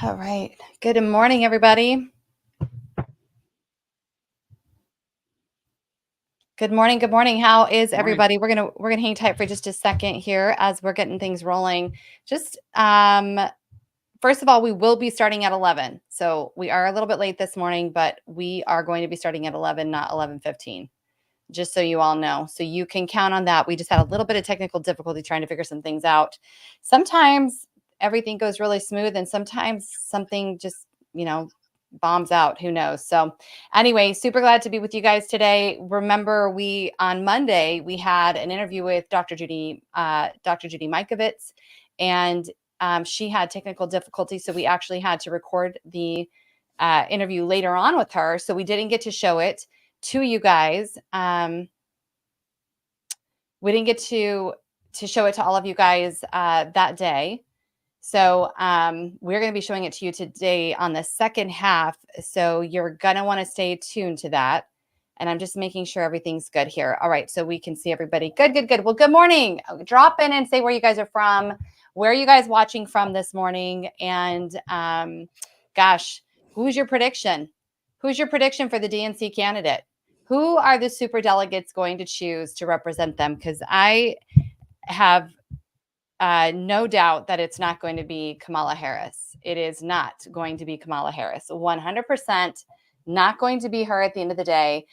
All right. Good morning, everybody. Good morning. Good morning. How is everybody? We're gonna hang tight for just a second here as we're getting things rolling. Just first of all, we will be starting at 11. So we are a little bit late this morning, but we are going to be starting at 11, not 11:15. Just so you all know. So you can count on that. We just had a little bit of technical difficulty trying to figure some things out. Sometimes everything goes really smooth and sometimes something just, bombs out. Who knows? So anyway, super glad to be with you guys today. Remember, on Monday, we had an interview with Dr. Judy Mikovits, and she had technical difficulty. So we actually had to record the interview later on with her. So we didn't get to show it to you guys. We didn't get to show it to all of you guys that day. So we're going to be showing it to you today on the second half. So you're going to want to stay tuned to that. And I'm just making sure everything's good here. All right. So we can see everybody. Good, good, good. Well, good morning. Drop in and say where you guys are from. Where are you guys watching from this morning? And gosh, who's your prediction? Who's your prediction for the DNC candidate? Who are the super delegates going to choose to represent them? Because I have no doubt that it's not going to be Kamala Harris. It is not going to be Kamala Harris. 100% not going to be her at the end of the day.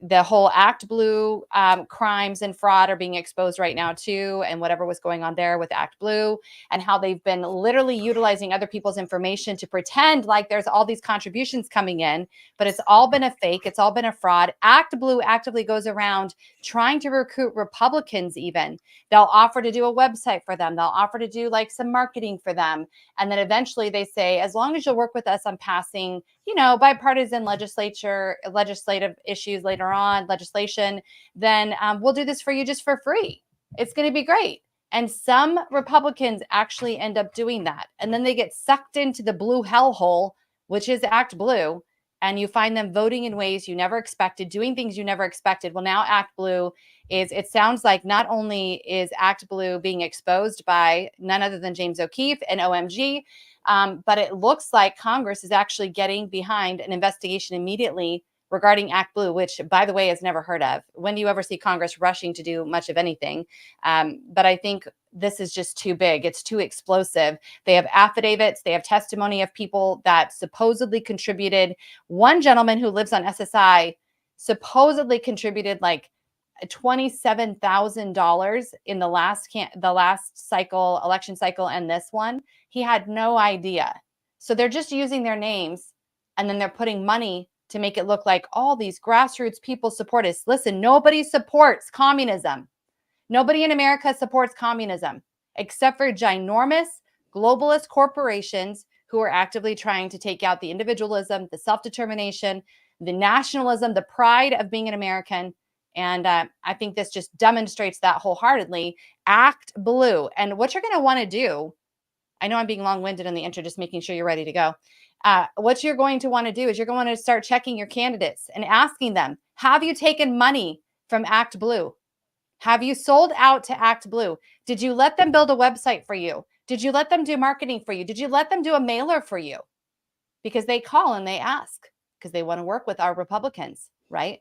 The whole Act Blue crimes and fraud are being exposed right now too, and whatever was going on there with Act Blue and how they've been literally utilizing other people's information to pretend like there's all these contributions coming in, but it's all been a fake. It's all been a fraud. Act Blue actively goes around trying to recruit Republicans even. They'll offer to do a website for them. They'll offer to do like some marketing for them. And then eventually they say, as long as you'll work with us on passing, bipartisan legislative issues later on, legislation, then we'll do this for you just for free. It's going to be great. And some Republicans actually end up doing that. And then they get sucked into the blue hellhole, which is Act Blue. And you find them voting in ways you never expected, doing things you never expected. Well, now Act Blue it sounds like not only is Act Blue being exposed by none other than James O'Keefe and OMG, but it looks like Congress is actually getting behind an investigation immediately regarding Act Blue, which, by the way, is never heard of. When do you ever see Congress rushing to do much of anything? But I think this is just too big. It's too explosive. They have affidavits. They have testimony of people that supposedly contributed. One gentleman who lives on SSI supposedly contributed like $27,000 in the last election cycle, and this one. He had no idea. So they're just using their names, and then they're putting money to make it look like all these grassroots people support us. Listen, nobody supports communism. Nobody in America supports communism except for ginormous globalist corporations who are actively trying to take out the individualism, the self-determination, the nationalism, the pride of being an American. And I think this just demonstrates that wholeheartedly. Act Blue. And what you're going to want to do, I know I'm being long-winded in the intro, just making sure you're ready to go. What you're going to want to do is you're going to start checking your candidates and asking them, have you taken money from Act Blue? Have you sold out to Act Blue? Did you let them build a website for you? Did you let them do marketing for you? Did you let them do a mailer for you? Because they call and they ask because they want to work with our Republicans, right?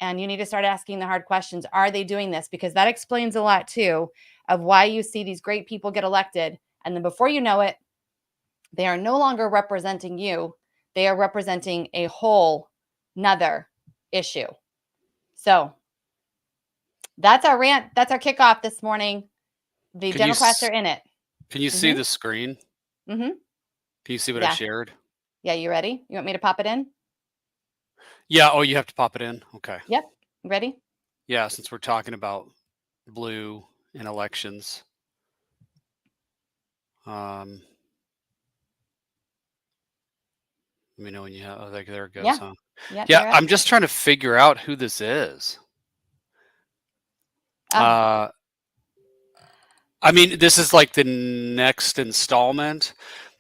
And you need to start asking the hard questions. Are they doing this? Because that explains a lot too of why you see these great people get elected. And then before you know it, they are no longer representing you. They are representing a whole nother issue. So that's our rant. That's our kickoff this morning. The Democrats are in it. Can you see the screen? Mm-hmm. Can you see what I shared? Yeah, you ready? You want me to pop it in? Yeah. Oh, you have to pop it in? Okay. Yep. Ready? Yeah, since we're talking about blue in elections. Let me know when you have. Oh, there it goes. Yeah. Huh? Yeah. I'm just trying to figure out who this is. I mean, this is like the next installment.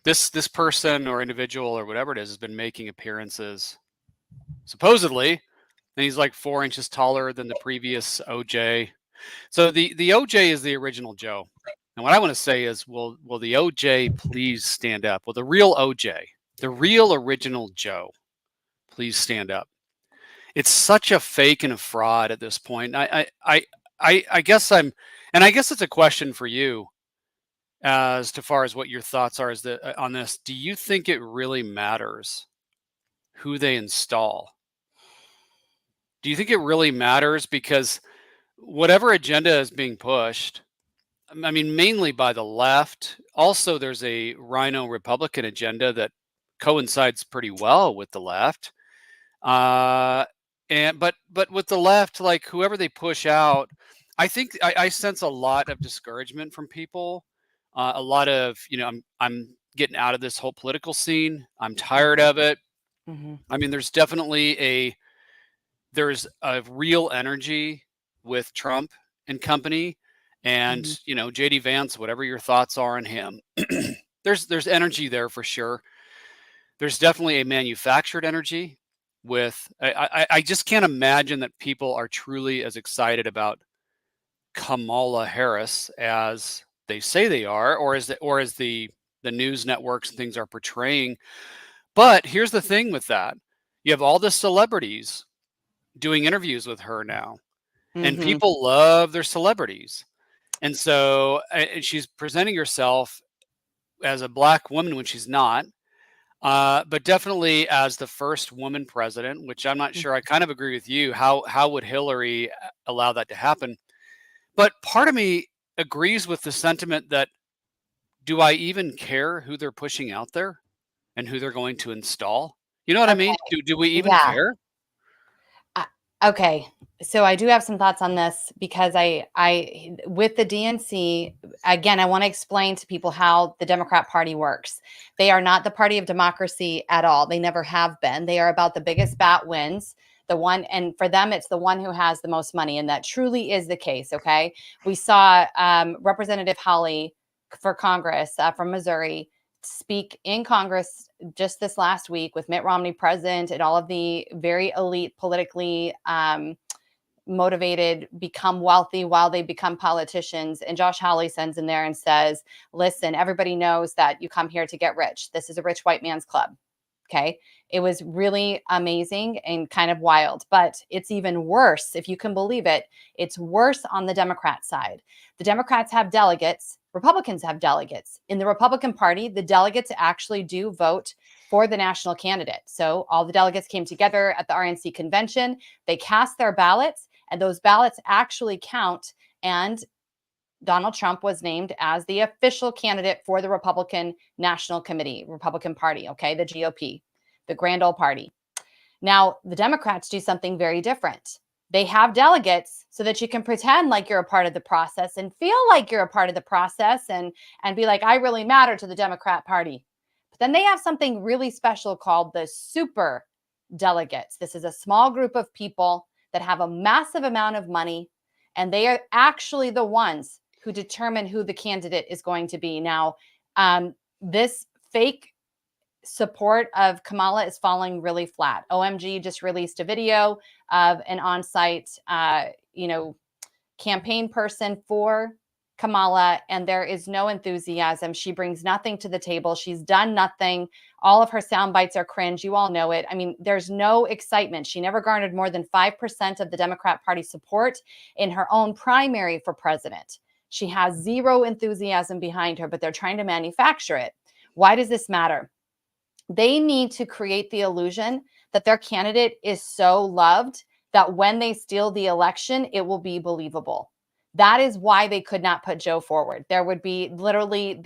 This person or individual or whatever it is has been making appearances, supposedly, and he's like 4 inches taller than the previous OJ. So the OJ is the original Joe. And what I want to say is, will the OJ please stand up? Will the real OJ, the real original Joe, please stand up? It's such a fake and a fraud at this point. I guess and I guess it's a question for you as to far as what your thoughts are on this. Do you think it really matters who they install? Do you think it really matters? Because whatever agenda is being pushed, I mean, mainly by the left. Also, there's a Rhino Republican agenda that coincides pretty well with the left. Uh, and but with the left, like whoever they push out, I think I sense a lot of discouragement from people. A lot of, I'm getting out of this whole political scene. I'm tired of it. Mm-hmm. I mean, there's a real energy with Trump and company, and Mm-hmm. JD Vance, whatever your thoughts are on him, there's energy there for sure. There's definitely a manufactured energy with I just can't imagine that people are truly as excited about Kamala Harris as they say they are, or as the news networks and things are portraying. But here's the thing with that. You have all the celebrities doing interviews with her now, and Mm-hmm. people love their celebrities. And so she's presenting herself as a black woman when she's not, but definitely as the first woman president, which I'm not sure. I kind of agree with you. How would Hillary allow that to happen? But part of me agrees with the sentiment that, do I even care who they're pushing out there and who they're going to install? You know what I mean? Okay. Do we even Yeah. care? Okay. So I do have some thoughts on this because with the DNC, again, I want to explain to people how the Democrat Party works. They are not the party of democracy at all. They never have been. They are about the biggest bat wins, the one, and for them, it's the one who has the most money. And that truly is the case. Okay. We saw Representative Hawley for Congress from Missouri speak in Congress just this last week with Mitt Romney present and all of the very elite, politically motivated, become wealthy while they become politicians. And Josh Hawley sends in there and says, listen, everybody knows that you come here to get rich. This is a rich white man's club. Okay. It was really amazing and kind of wild, but it's even worse. If you can believe it, it's worse on the Democrat side. The Democrats have delegates. Republicans have delegates. In the Republican Party, the delegates actually do vote for the national candidate. So all the delegates came together at the RNC convention. They cast their ballots, and those ballots actually count. And Donald Trump was named as the official candidate for the Republican National Committee, Republican Party, okay, the GOP, the grand old party. Now, the Democrats do something very different. They have delegates so that you can pretend like you're a part of the process and feel like you're a part of the process and be like, I really matter to the Democrat Party. But then they have something really special called the super delegates. This is a small group of people that have a massive amount of money, and they are actually the ones who determine who the candidate is going to be. Now, this fake support of Kamala is falling really flat. OMG just released a video of an on-site, campaign person for Kamala, and there is no enthusiasm. She brings nothing to the table. She's done nothing. All of her sound bites are cringe. You all know it. I mean, there's no excitement. She never garnered more than 5% of the Democrat Party support in her own primary for president. She has zero enthusiasm behind her, but they're trying to manufacture it. Why does this matter? They need to create the illusion that their candidate is so loved that when they steal the election, it will be believable. That is why they could not put Joe forward. There would be literally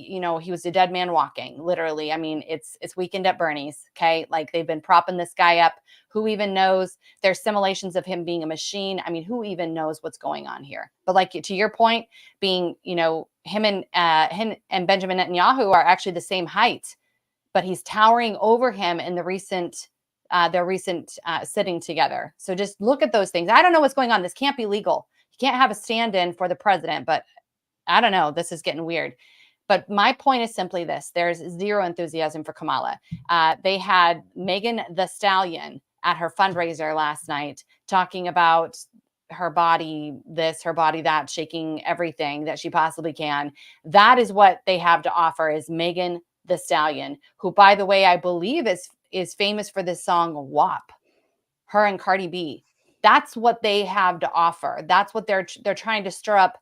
he was a dead man walking, literally. I mean, it's Weekend at Bernie's, okay? Like, they've been propping this guy up. Who even knows? There's simulations of him being a machine. I mean, who even knows what's going on here? But like, to your point, being, him and Benjamin Netanyahu are actually the same height, but he's towering over him in their recent sitting together. So just look at those things. I don't know what's going on. This can't be legal. You can't have a stand-in for the president, but I don't know. This is getting weird. But my point is simply this. There's zero enthusiasm for Kamala. They had Megan Thee Stallion at her fundraiser last night talking about her body this, her body that, shaking everything that she possibly can. That is what they have to offer is Megan the Stallion, who, by the way, I believe is famous for this song WAP. Her and Cardi B. That's what they have to offer. That's what they're trying to stir up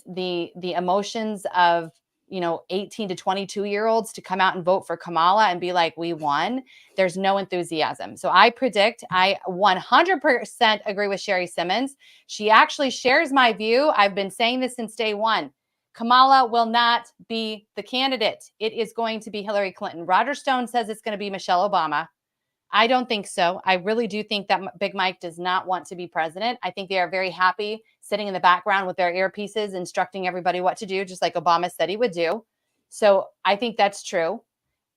the emotions of 18 to 22-year-olds to come out and vote for Kamala and be like, we won. There's no enthusiasm. So I predict, I 100% agree with Sherry Simmons. She actually shares my view. I've been saying this since day one. Kamala will not be the candidate. It is going to be Hillary Clinton. Roger Stone says it's going to be Michelle Obama. I don't think so. I really do think that Big Mike does not want to be president. I think they are very happy sitting in the background with their earpieces, instructing everybody what to do, just like Obama said he would do. So I think that's true.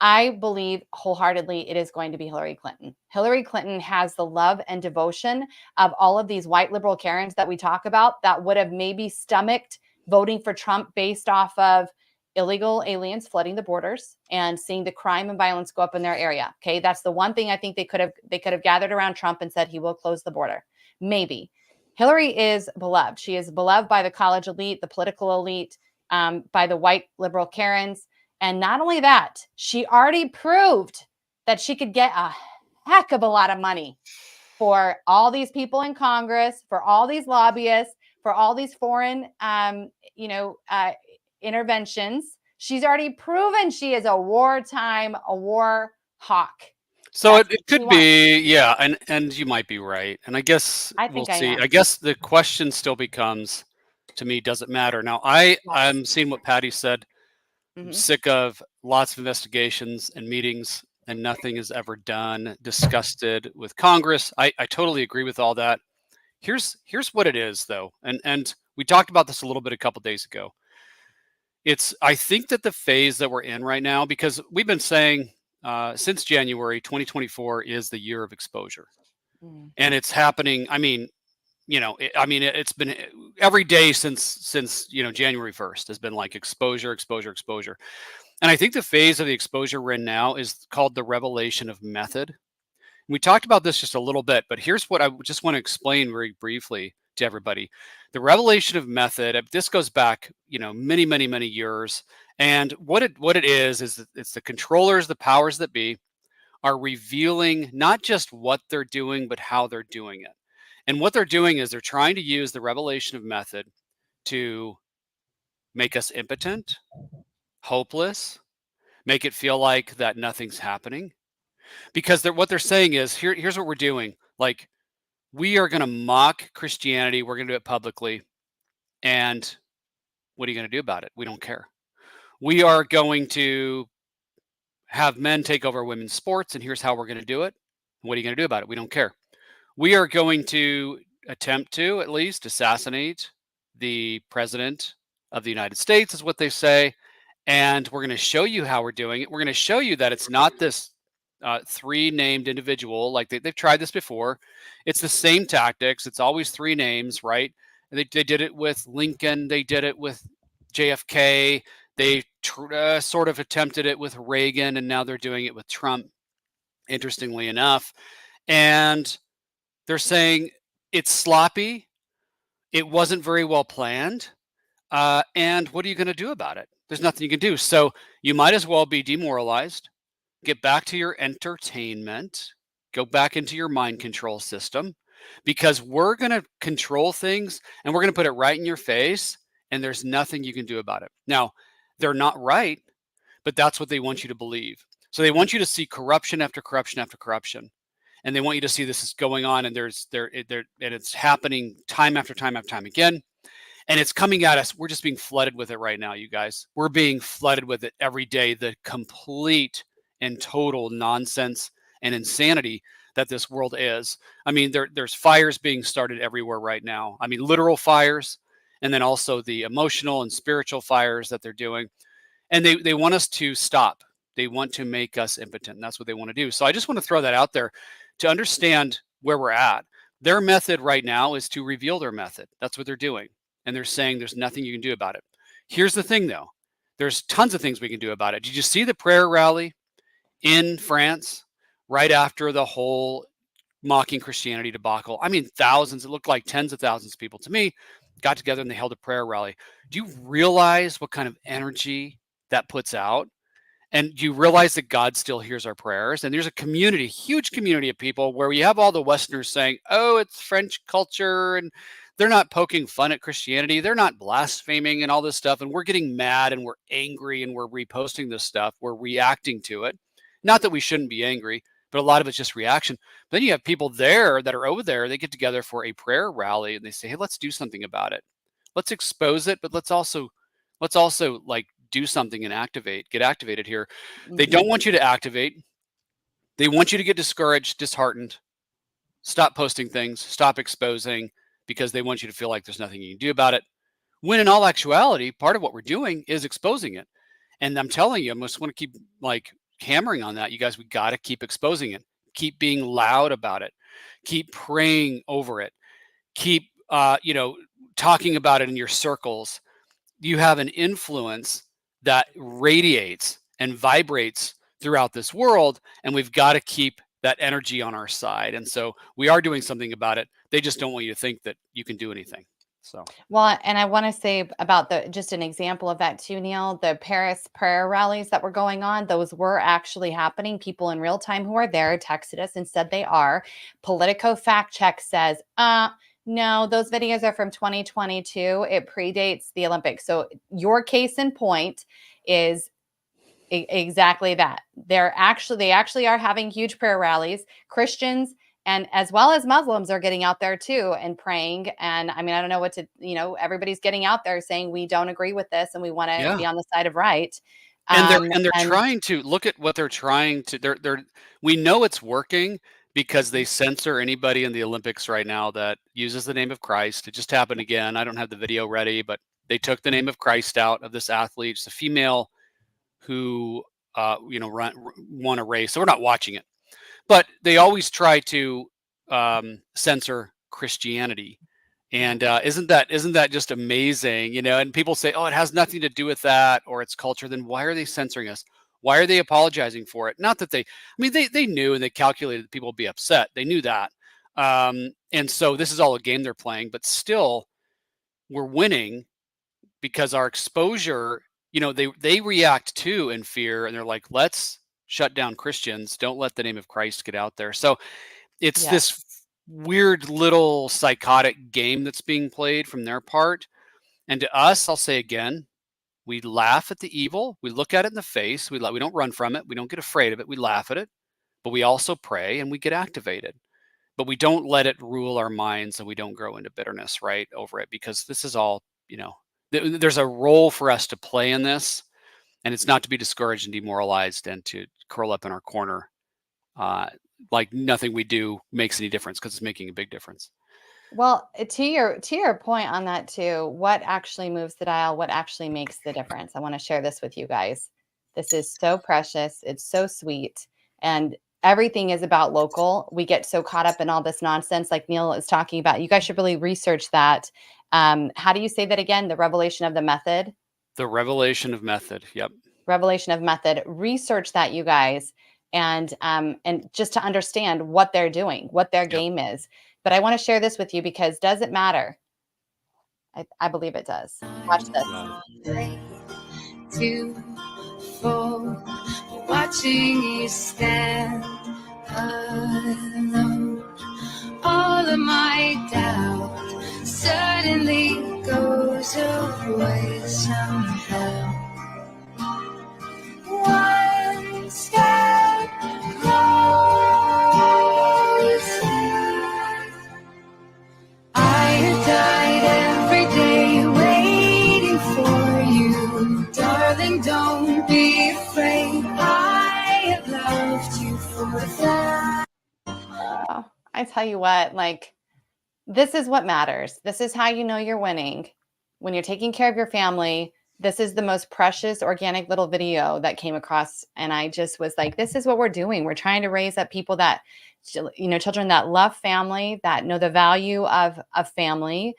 I believe wholeheartedly it is going to be Hillary Clinton. Hillary Clinton has the love and devotion of all of these white liberal Karens that we talk about that would have maybe stomached voting for Trump based off of illegal aliens flooding the borders and seeing the crime and violence go up in their area. Okay, that's the one thing I think they could have gathered around Trump and said he will close the border. Maybe. Hillary is beloved. She is beloved by the college elite, the political elite, by the white liberal Karens. And not only that, she already proved that she could get a heck of a lot of money for all these people in Congress, for all these lobbyists, for all these foreign, interventions. She's already proven she is a war hawk. So it could be, yeah, and you might be right. And I guess we'll see. I guess the question still becomes, to me, does it matter? Now, I'm seeing what Patty said. I'm sick of lots of investigations and meetings, and nothing is ever done, disgusted with Congress. I totally agree with all that. Here's what it is, though, and we talked about this a little bit a couple days ago. I think that the phase that we're in right now, because we've been saying since January 2024 is the year of exposure, and it's happening. I mean, it's been every day since January 1st has been like exposure. And I think the phase of the exposure we're in now is called the revelation of method. We talked about this just a little bit, but here's what I just want to explain very briefly to everybody. The revelation of method, this goes back, many, many, many years. And what it is it's the controllers, the powers that be, are revealing not just what they're doing, but how they're doing it. And what they're doing is they're trying to use the revelation of method to make us impotent, hopeless, make it feel like that nothing's happening. Because what they're saying is, here's what we're doing. Like, we are going to mock Christianity. We're going to do it publicly. And what are you going to do about it? We don't care. We are going to have men take over women's sports, and here's how we're going to do it. What are you going to do about it? We don't care. We are going to attempt to, at least, assassinate the president of the United States, is what they say. And we're going to show you how we're doing it. We're going to show you that it's not this three named individual. Like they've tried this before. It's the same tactics. It's always three names, right? They did it with Lincoln. They did it with JFK. They sort of attempted it with Reagan, and now they're doing it with Trump, interestingly enough. And they're saying it's sloppy. It wasn't very well planned. And what are you going to do about it? There's nothing you can do. So you might as well be demoralized, get back to your entertainment, go back into your mind control system, because we're going to control things and we're going to put it right in your face, and there's nothing you can do about it. Now, they're not right, but that's what they want you to believe. So they want you to see corruption after corruption after corruption. And they want you to see this is going on, and it's happening time after time after time again. And it's coming at us. We're just being flooded with it right now, you guys. We're being flooded with it every day. The complete and total nonsense and insanity that this world is. I mean, there's fires being started everywhere right now. I mean, literal fires, and then also the emotional and spiritual fires that they're doing. And they want us to stop. They want to make us impotent. And that's what they want to do. So I just want to throw that out there to understand where we're at. Their method right now is to reveal their method. That's what they're doing. And they're saying there's nothing you can do about it. Here's the thing, though. There's tons of things we can do about it. Did you see the prayer rally in France right after the whole mocking Christianity debacle. I mean, thousands, it looked like tens of thousands of people to me, got together and they held a prayer rally. Do you realize what kind of energy that puts out? And do you realize that God still hears our prayers? And there's a community, huge community of people where we have all the Westerners saying, oh, it's French culture. And they're not poking fun at Christianity. They're not blaspheming and all this stuff. And we're getting mad and we're angry and we're reposting this stuff. We're reacting to it. Not that we shouldn't be angry, but a lot of it's just reaction. Then you have people there that are over there. They get together for a prayer rally and they say, hey, let's do something about it. Let's expose it, but let's also like do something and get activated here. They don't want you to activate. They want you to get discouraged, disheartened, stop posting things, stop exposing, because they want you to feel like there's nothing you can do about it. When in all actuality, part of what we're doing is exposing it. And I'm telling you, I just want to keep like hammering on that. You guys, we got to keep exposing it. Keep being loud about it. Keep praying over it. Keep, talking about it in your circles. You have an influence that radiates and vibrates throughout this world, and we've got to keep that energy on our side. And so we are doing something about it. They just don't want you to think that you can do anything. So, well, and I want to say about just an example of that too, Neil, the Paris prayer rallies that were going on, those were actually happening. People in real time who are there texted us and said they are. Politico fact check says, no, those videos are from 2022. It predates the Olympics. So your case in point is exactly that. They actually are having huge prayer rallies. Christians and as well as Muslims are getting out there too and praying. And I mean, I don't know what to, everybody's getting out there saying we don't agree with this and we want to be on the side of right. And they're trying to look at what they're trying to. We know it's working because they censor anybody in the Olympics right now that uses the name of Christ. It just happened again. I don't have the video ready, but they took the name of Christ out of this athlete. It's a female who won a race. So we're not watching it. But they always try to censor Christianity, and isn't that just amazing? And people say, "Oh, it has nothing to do with that, or it's culture." Then why are they censoring us? Why are they apologizing for it? Not that they knew and they calculated that people would be upset. They knew that, and so this is all a game they're playing. But still, we're winning because our exposure. They react to in fear, and they're like, "Let's shut down Christians. Don't let the name of Christ get out there." So it's this weird little psychotic game that's being played from their part. And to us, I'll say again, we laugh at the evil. We look at it in the face. We don't run from it. We don't get afraid of it. We laugh at it, but we also pray and we get activated. But we don't let it rule our minds and we don't grow into bitterness, right, over it, because this is all, there's a role for us to play in this. And it's not to be discouraged and demoralized and to curl up in our corner like nothing we do makes any difference, because it's making a big difference. Well, to your point on that too, what actually moves the dial? What actually makes the difference? I want to share this with you guys. This is so precious. It's so sweet. And everything is about local. We get so caught up in all this nonsense like Neil is talking about. You guys should really research that. How do you say that again? The revelation of the method? The revelation of method. Yep. Revelation of method. Research that, you guys. And just to understand what they're doing, what their game is. But I want to share this with you because does it matter? I believe it does. Watch this. 3, 2, 4, watching you stand alone. All of my doubt suddenly goes away somehow. One step closer. I died every day waiting for you. Darling, don't be afraid. I have loved you for that. Oh, I tell you what, this is what matters. This is how you know you're winning. When you're taking care of your family, this is the most precious, organic little video that came across. And I just was like, this is what we're doing. We're trying to raise up people that, children that love family, that know the value of family,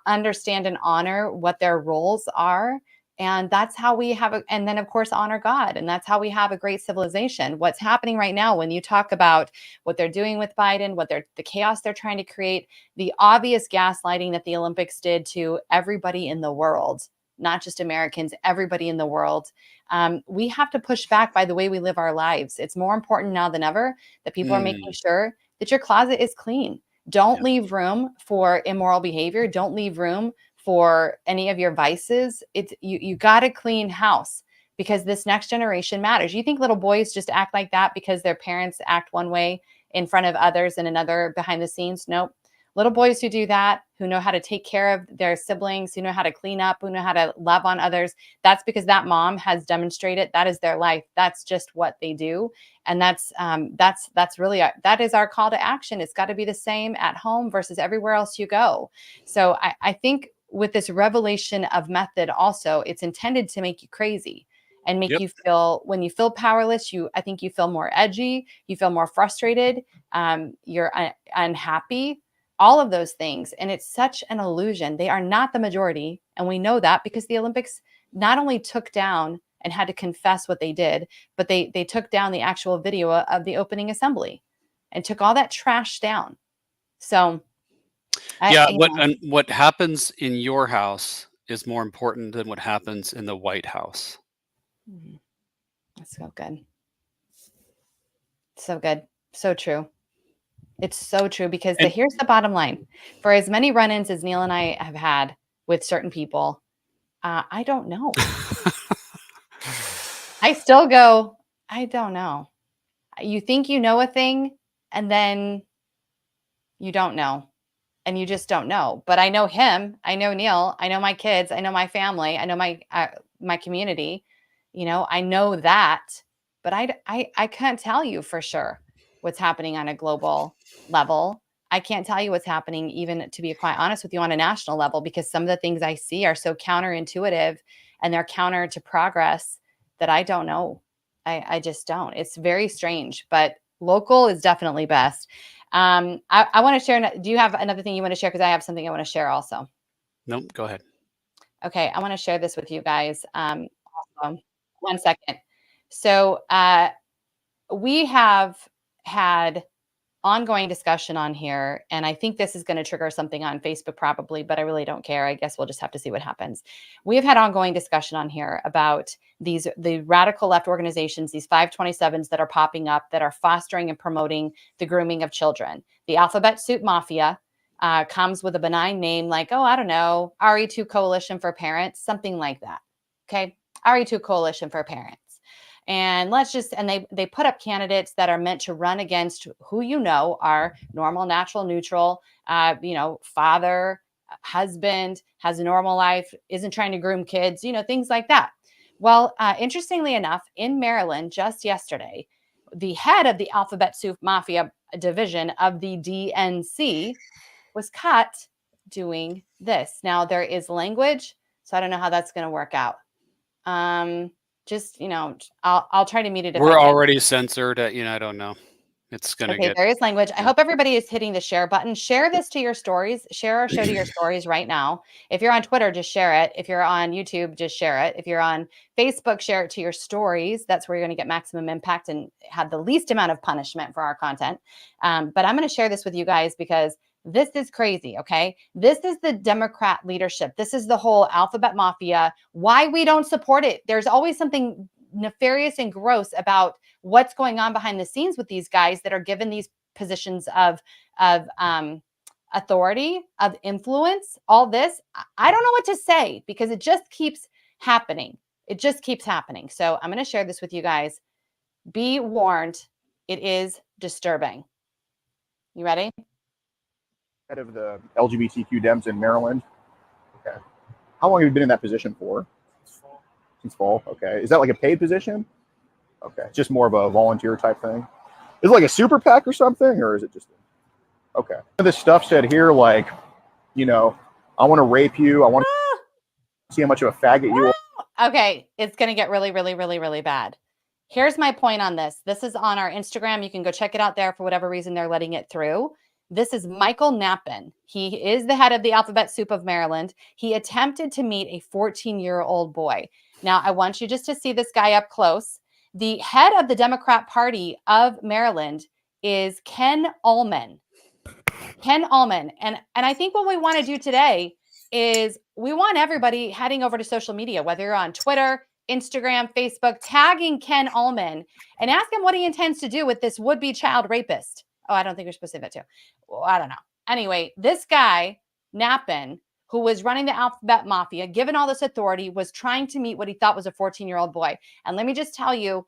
understand and honor what their roles are, And that's how we have and then of course honor God. And that's how we have a great civilization. What's happening right now, when you talk about what they're doing with Biden, the chaos they're trying to create, the obvious gaslighting that the Olympics did to everybody in the world, not just Americans, everybody in the world. We have to push back by the way we live our lives. It's more important now than ever that people are making sure that your closet is clean. Don't leave room for immoral behavior. Don't leave room for any of your vices. It's you got to clean house, because this next generation matters. You think little boys just act like that because their parents act one way in front of others and another behind the scenes? Nope. Little boys who do that, who know how to take care of their siblings, who know how to clean up, who know how to love on others, that's because that mom has demonstrated that is their life. That's just what they do. And that's really that is our call to action. It's got to be the same at home versus everywhere else you go. So I think with this revelation of method, also, it's intended to make you crazy and make you feel, when you feel powerless, I think you feel more edgy, you feel more frustrated, you're unhappy, all of those things. And it's such an illusion. They are not the majority. And we know that because the Olympics not only took down and had to confess what they did, but they took down the actual video of the opening assembly and took all that trash down. So what happens in your house is more important than what happens in the White House. That's so good. So good. So true. It's so true, because here's the bottom line. For as many run-ins as Neil and I have had with certain people, I don't know. I still go, I don't know. You think you know a thing, and then you don't know. And you just don't know. But I know him. I know Neil. I know my kids. I know my family. I know my community. I know that. But I can't tell you for sure what's happening on a global level. I can't tell you what's happening, even, to be quite honest with you, on a national level, because some of the things I see are so counterintuitive and they're counter to progress that I don't know. I just don't. It's very strange, but local is definitely best. I want to share. Do you have another thing you want to share? Because I have something I want to share also. Nope. Go ahead. Okay. I want to share this with you guys. Also. 1 second. So we have had ongoing discussion on here, and I think this is going to trigger something on Facebook probably, but I really don't care. I guess we'll just have to see what happens. We have had ongoing discussion on here about the radical left organizations, these 527s that are popping up, that are fostering and promoting the grooming of children. The Alphabet Soup Mafia comes with a benign name like, I don't know, RE2 Coalition for Parents, something like that. Okay, RE2 Coalition for Parents. And they put up candidates that are meant to run against who are normal, natural, neutral, father, husband, has a normal life, isn't trying to groom kids, things like that. Well, interestingly enough, in Maryland just yesterday, the head of the Alphabet Soup Mafia division of the DNC was caught doing this. Now, there is language, so I don't know how that's going to work out. I'll try to meet it. We're already censored. I don't know. It's going to get. There is language. I hope everybody is hitting the share button. Share this to your stories. Share our show to your stories right now. If you're on Twitter, just share it. If you're on YouTube, just share it. If you're on Facebook, share it to your stories. That's where you're going to get maximum impact and have the least amount of punishment for our content. But I'm going to share this with you guys because this is crazy, okay? This is the Democrat leadership. This is the whole Alphabet Mafia. Why we don't support it. There's always something nefarious and gross about what's going on behind the scenes with these guys that are given these positions of authority, of influence, all this. I don't know what to say because it just keeps happening. It just keeps happening. So I'm going to share this with you guys. Be warned. It is disturbing. You ready? Head of the LGBTQ Dems in Maryland. Okay. How long have you been in that position for? Since fall. Okay. Is that like a paid position? Okay. It's just more of a volunteer type thing. Is it like a super PAC or something, or is it just okay? This stuff said here, like, I want to rape you. I want to see how much of a faggot you are. Okay. It's going to get really, really, really, really bad. Here's my point on this. This is on our Instagram. You can go check it out there for whatever reason they're letting it through. This is Michael Knappen. He is the head of the Alphabet Soup of Maryland. He attempted to meet a 14-year-old boy. Now, I want you just to see this guy up close. The head of the Democrat Party of Maryland is Ken Allman. Ken Allman. And I think what we want to do today is we want everybody heading over to social media, whether you're on Twitter, Instagram, Facebook, tagging Ken Allman and ask him what he intends to do with this would-be child rapist. Oh, I don't think we're supposed to say that too. Well, I don't know. Anyway, this guy, Knappen, who was running the Alphabet Mafia, given all this authority, was trying to meet what he thought was a 14-year-old boy. And let me just tell you,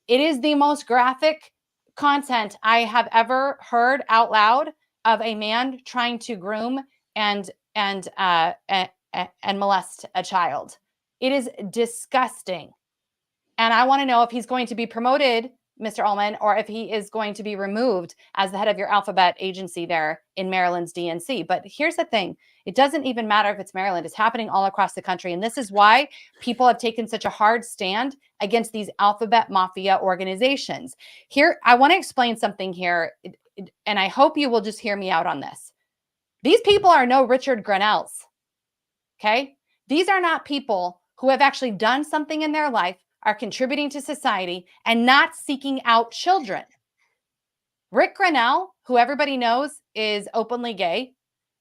it is the most graphic content I have ever heard out loud of a man trying to groom and molest a child. It is disgusting. And I want to know if he's going to be promoted, Mr. Allman, or if he is going to be removed as the head of your Alphabet agency there in Maryland's DNC. But here's the thing. It doesn't even matter if it's Maryland. It's happening all across the country. And this is why people have taken such a hard stand against these Alphabet Mafia organizations. Here, I want to explain something here, and I hope you will just hear me out on this. These people are no Richard Grenells, okay? These are not people who have actually done something in their life, are contributing to society, and not seeking out children. Rick Grenell, who everybody knows is openly gay,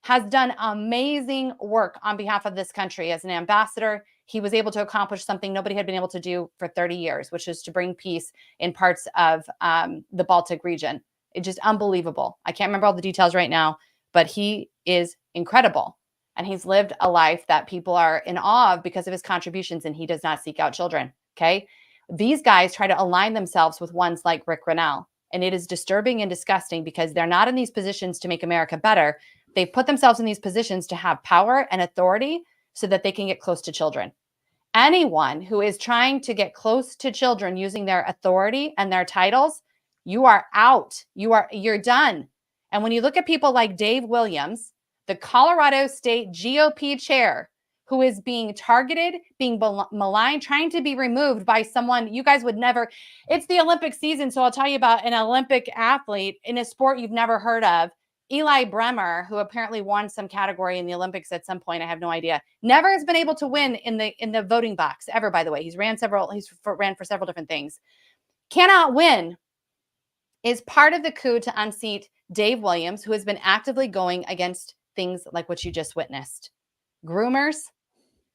has done amazing work on behalf of this country as an ambassador. He was able to accomplish something nobody had been able to do for 30 years, which is to bring peace in parts of the Baltic region. It's just unbelievable. I can't remember all the details right now, but he is incredible. And he's lived a life that people are in awe of because of his contributions, and he does not seek out children. Okay. These guys try to align themselves with ones like Rick Grenell. And it is disturbing and disgusting because they're not in these positions to make America better. They've put themselves in these positions to have power and authority so that they can get close to children. Anyone who is trying to get close to children using their authority and their titles, you are out. You're done. And when you look at people like Dave Williams, the Colorado State GOP chair, who is being targeted, being maligned, trying to be removed by someone you guys would never. It's the Olympic season, so I'll tell you about an Olympic athlete in a sport you've never heard of, Eli Bremer, who apparently won some category in the Olympics at some point. I have no idea. Never has been able to win in the voting box ever, by the way. He's ran for several different things. Cannot win. Is part of the coup to unseat Dave Williams, who has been actively going against things like what you just witnessed. Groomers,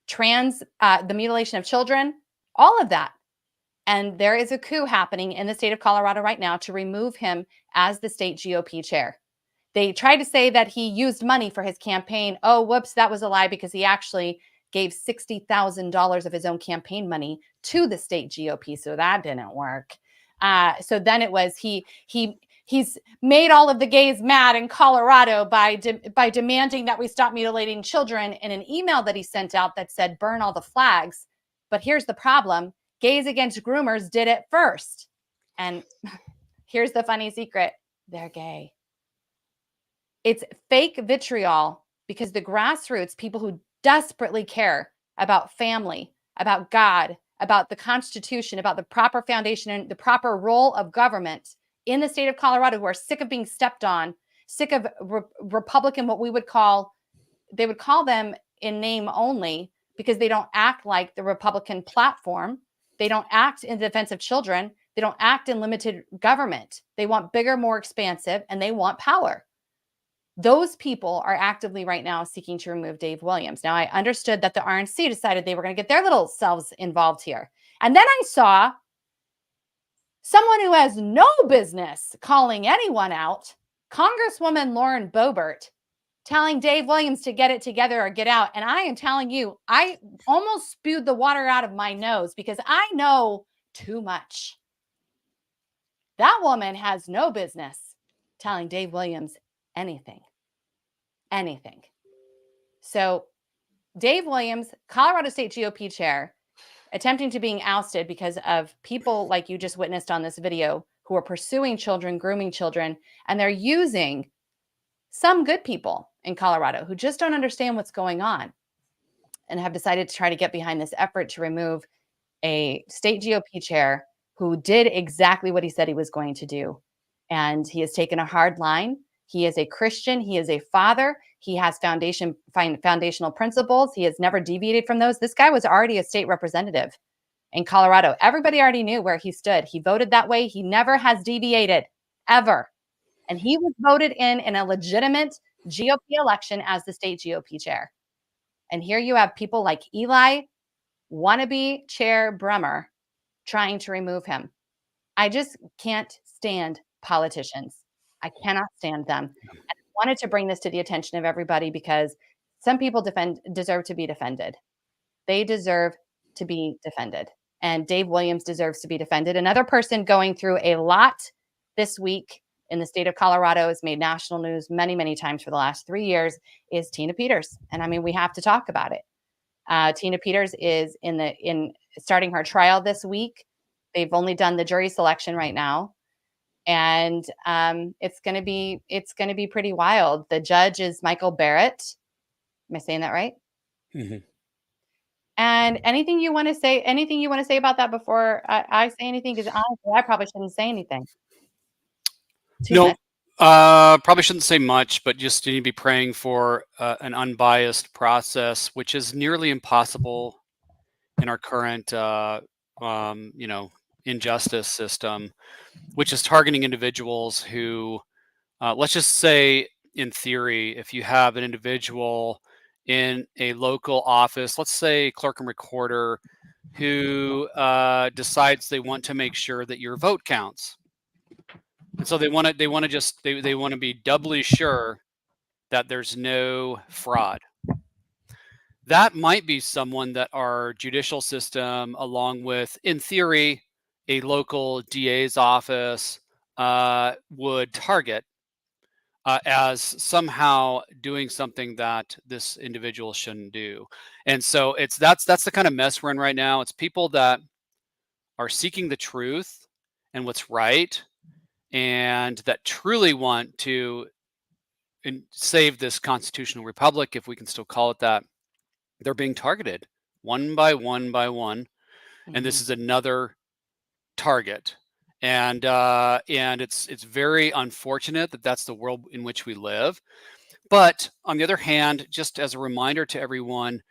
the mutilation of children, all of that. And there is a coup happening in the state of Colorado right now to remove him as the state GOP chair. They tried to say that he used money for his campaign. Oh, whoops, that was a lie because he actually gave $60,000 of his own campaign money to the state GOP. So that didn't work. So then it was he's made all of the gays mad in Colorado by demanding that we stop mutilating children in an email that he sent out that said, burn all the flags. But here's the problem. Gays Against Groomers did it first. And here's the funny secret. They're gay. It's fake vitriol because the grassroots, people who desperately care about family, about God, about the Constitution, about the proper foundation and the proper role of government in the state of Colorado, who are sick of being stepped on, sick of Republican, what they would call them in name only because they don't act like the Republican platform. They don't act in defense of children. They don't act in limited government. They want bigger, more expansive, and they want power. Those people are actively right now seeking to remove Dave Williams. Now, I understood that the RNC decided they were going to get their little selves involved here. And then I saw someone who has no business calling anyone out, Congresswoman Lauren Boebert, telling Dave Williams to get it together or get out. And I am telling you, I almost spewed the water out of my nose because I know too much. That woman has no business telling Dave Williams anything. So Dave Williams, Colorado State GOP chair, attempting to being ousted because of people like you just witnessed on this video who are pursuing children, grooming children, and they're using some good people in Colorado who just don't understand what's going on and have decided to try to get behind this effort to remove a state GOP chair who did exactly what he said he was going to do. And he has taken a hard line. He is a Christian. He is a father. He has foundational principles. He has never deviated from those. This guy was already a state representative in Colorado. Everybody already knew where he stood. He voted that way. He never has deviated, ever. And he was voted in a legitimate GOP election as the state GOP chair. And here you have people like Eli, wannabe Chair Bremer, trying to remove him. I just can't stand politicians. I cannot stand them. And I wanted to bring this to the attention of everybody because some people deserve to be defended. They deserve to be defended. And Dave Williams deserves to be defended. Another person going through a lot this week in the state of Colorado has made national news many, many times for the last 3 years is Tina Peters. And I mean, we have to talk about it. Tina Peters is in starting her trial this week. They've only done the jury selection right now. And it's going to be pretty wild. The judge is Michael Barrett. Am I saying that right? Mm-hmm. And anything you want to say about that before I say anything? Because honestly, I probably shouldn't say anything. No, probably shouldn't say much, but just you need to be praying for an unbiased process, which is nearly impossible in our current, injustice system, which is targeting individuals who, let's just say, in theory, if you have an individual in a local office, let's say clerk and recorder, who decides they want to make sure that your vote counts. And so they want to be doubly sure that there's no fraud. That might be someone that our judicial system, along with, in theory, a local DA's office, would target as somehow doing something that this individual shouldn't do. And so that's the kind of mess we're in right now. It's people that are seeking the truth and what's right, and that truly want to save this constitutional republic, if we can still call it that. They're being targeted one by one by one, and this is another target. And it's very unfortunate that that's the world in which we live. But on the other hand, just as a reminder to everyone,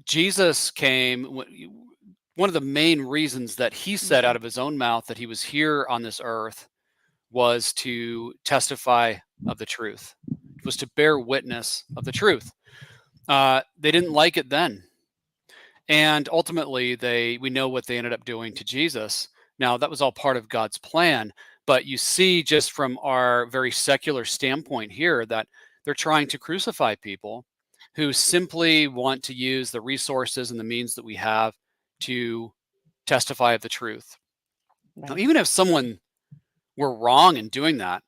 Jesus came. One of the main reasons that he said out of his own mouth that he was here on this earth was to testify of the truth. It was to bear witness of the truth. They didn't like it then. And ultimately, we know what they ended up doing to Jesus. Now, that was all part of God's plan. But you see, just from our very secular standpoint here, that they're trying to crucify people who simply want to use the resources and the means that we have to testify of the truth. Right. Now, even if someone were wrong in doing that,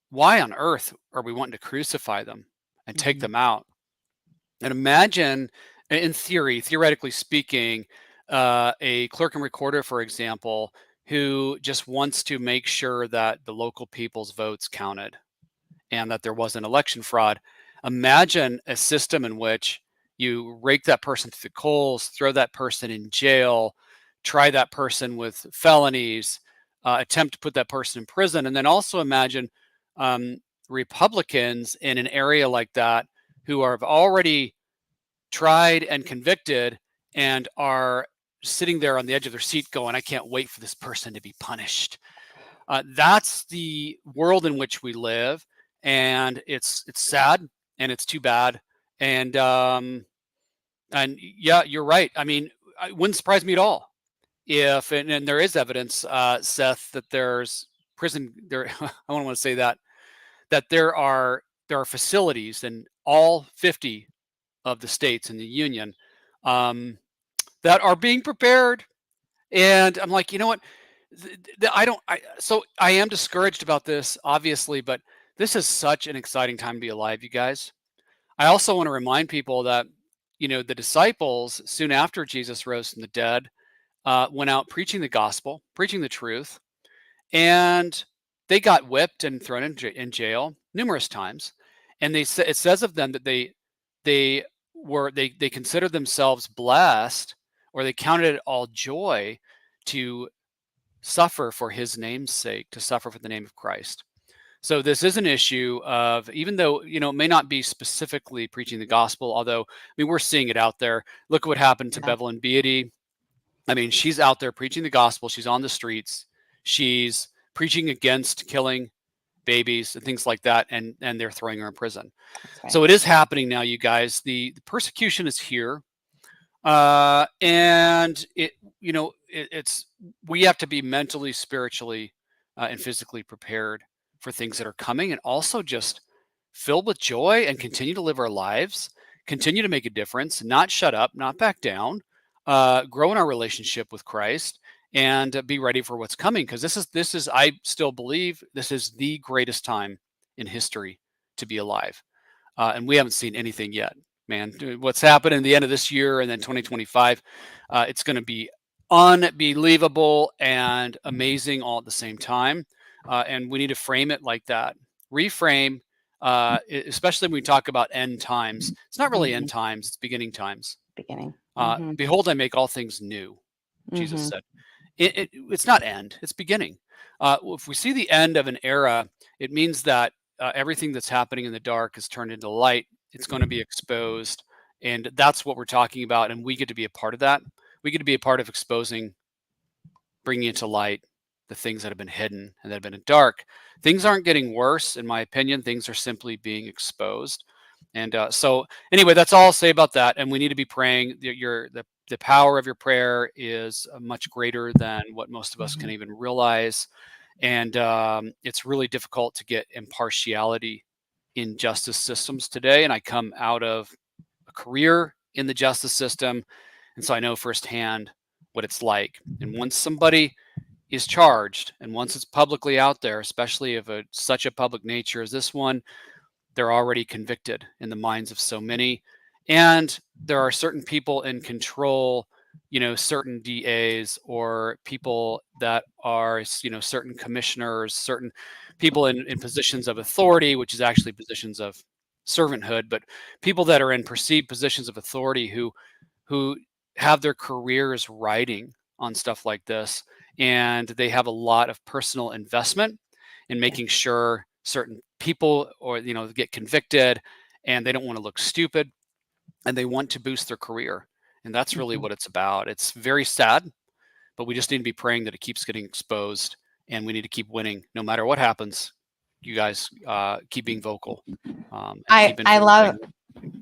why on earth are we wanting to crucify them and take them out? And imagine, in theoretically speaking, a clerk and recorder, for example, who just wants to make sure that the local people's votes counted and that there wasn't election fraud. Imagine a system in which you rake that person through the coals, throw that person in jail, try that person with felonies, attempt to put that person in prison. And then also imagine Republicans in an area like that who have already tried and convicted and are sitting there on the edge of their seat going, I can't wait for this person to be punished. That's the world in which we live. And it's sad and it's too bad. And yeah, you're right. I mean, it wouldn't surprise me at all if, and there is evidence, Seth, that there's prison there. I don't want to say that there are facilities in all 50 of the states in the union that are being prepared. And I'm like, you know what? So I am discouraged about this, obviously, but this is such an exciting time to be alive, you guys. I also want to remind people that, the disciples, soon after Jesus rose from the dead, went out preaching the gospel, preaching the truth, and they got whipped and thrown in jail numerous times. And it says of them that they considered themselves blessed, or they counted it all joy to suffer for his name's sake, to suffer for the name of Christ. So this is an issue of, even though, it may not be specifically preaching the gospel, although, we're seeing it out there. Look at what happened to Yeah. Bevelyn Beatty. She's out there preaching the gospel. She's on the streets. She's preaching against killing babies and things like that, and they're throwing her in prison. That's right. So it is happening now, you guys. The persecution is here, and it's we have to be mentally, spiritually, and physically prepared for things that are coming, and also just filled with joy and continue to live our lives, continue to make a difference, not shut up, not back down, grow in our relationship with Christ, and be ready for what's coming. Because this is I still believe this is the greatest time in history to be alive, and we haven't seen anything yet. Man, what's happening at the end of this year and then 2025, it's going to be unbelievable and amazing all at the same time, and we need to frame it like that. Reframe, especially when we talk about end times. It's not really end times; it's beginning times. Beginning. Behold, I make all things new, Jesus Mhm. said. It's not end; it's beginning. If we see the end of an era, it means that everything that's happening in the dark is turned into light. It's going to be exposed, and that's what we're talking about. And we get to be a part of that. We get to be a part of exposing, bringing into light the things that have been hidden and that have been in dark. Things aren't getting worse, in my opinion. Things are simply being exposed. And so, anyway, that's all I'll say about that. And we need to be praying. The power of your prayer is much greater than what most of us can even realize. And it's really difficult to get impartiality in justice systems today. And I come out of a career in the justice system, and so I know firsthand what it's like. And once somebody is charged, and once it's publicly out there, especially of such a public nature as this one, they're already convicted in the minds of so many. And there are certain people in control, certain DAs or people that are, certain commissioners, certain people in positions of authority, which is actually positions of servanthood, but people that are in perceived positions of authority who have their careers riding on stuff like this, and they have a lot of personal investment in making sure certain people get convicted, and they don't want to look stupid, and they want to boost their career, and that's really what it's about. It's very sad, but we just need to be praying that it keeps getting exposed, and we need to keep winning no matter what happens. You guys keep being vocal, and keep I love influencing.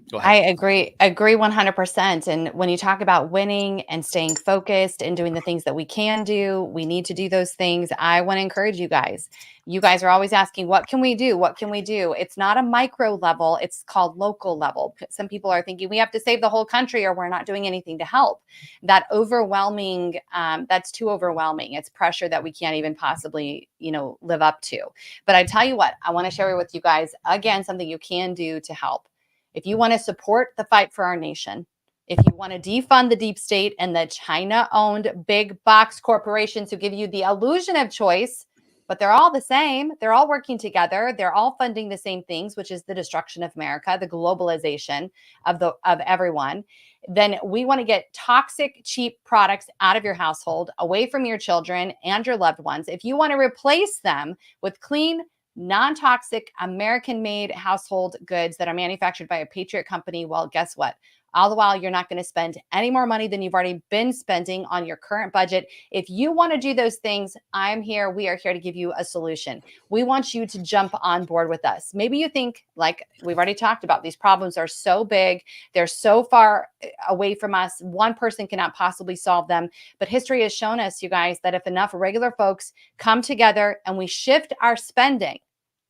Go I ahead. agree 100%. And when you talk about winning and staying focused and doing the things that we can do, we need to do those things. I want to encourage you guys. You guys are always asking, what can we do? What can we do? It's not a micro level. It's called local level. Some people are thinking we have to save the whole country or we're not doing anything to help. That overwhelming, that's too overwhelming. It's pressure that we can't even possibly, live up to. But I tell you what, I want to share with you guys, again, something you can do to help. If you want to support the fight for our nation, if you want to defund the deep state and the China-owned big box corporations who give you the illusion of choice, but they're all the same. They're all working together. They're all funding the same things, which is the destruction of America, the globalization of everyone. Then we want to get toxic, cheap products out of your household, away from your children and your loved ones. If you want to replace them with clean, non-toxic, American-made household goods that are manufactured by a patriot company, well, guess what? All the while, you're not going to spend any more money than you've already been spending on your current budget. If you want to do those things, I'm here. We are here to give you a solution. We want you to jump on board with us. Maybe you think, like we've already talked about, these problems are so big. They're so far away from us. One person cannot possibly solve them. But history has shown us, you guys, that if enough regular folks come together and we shift our spending,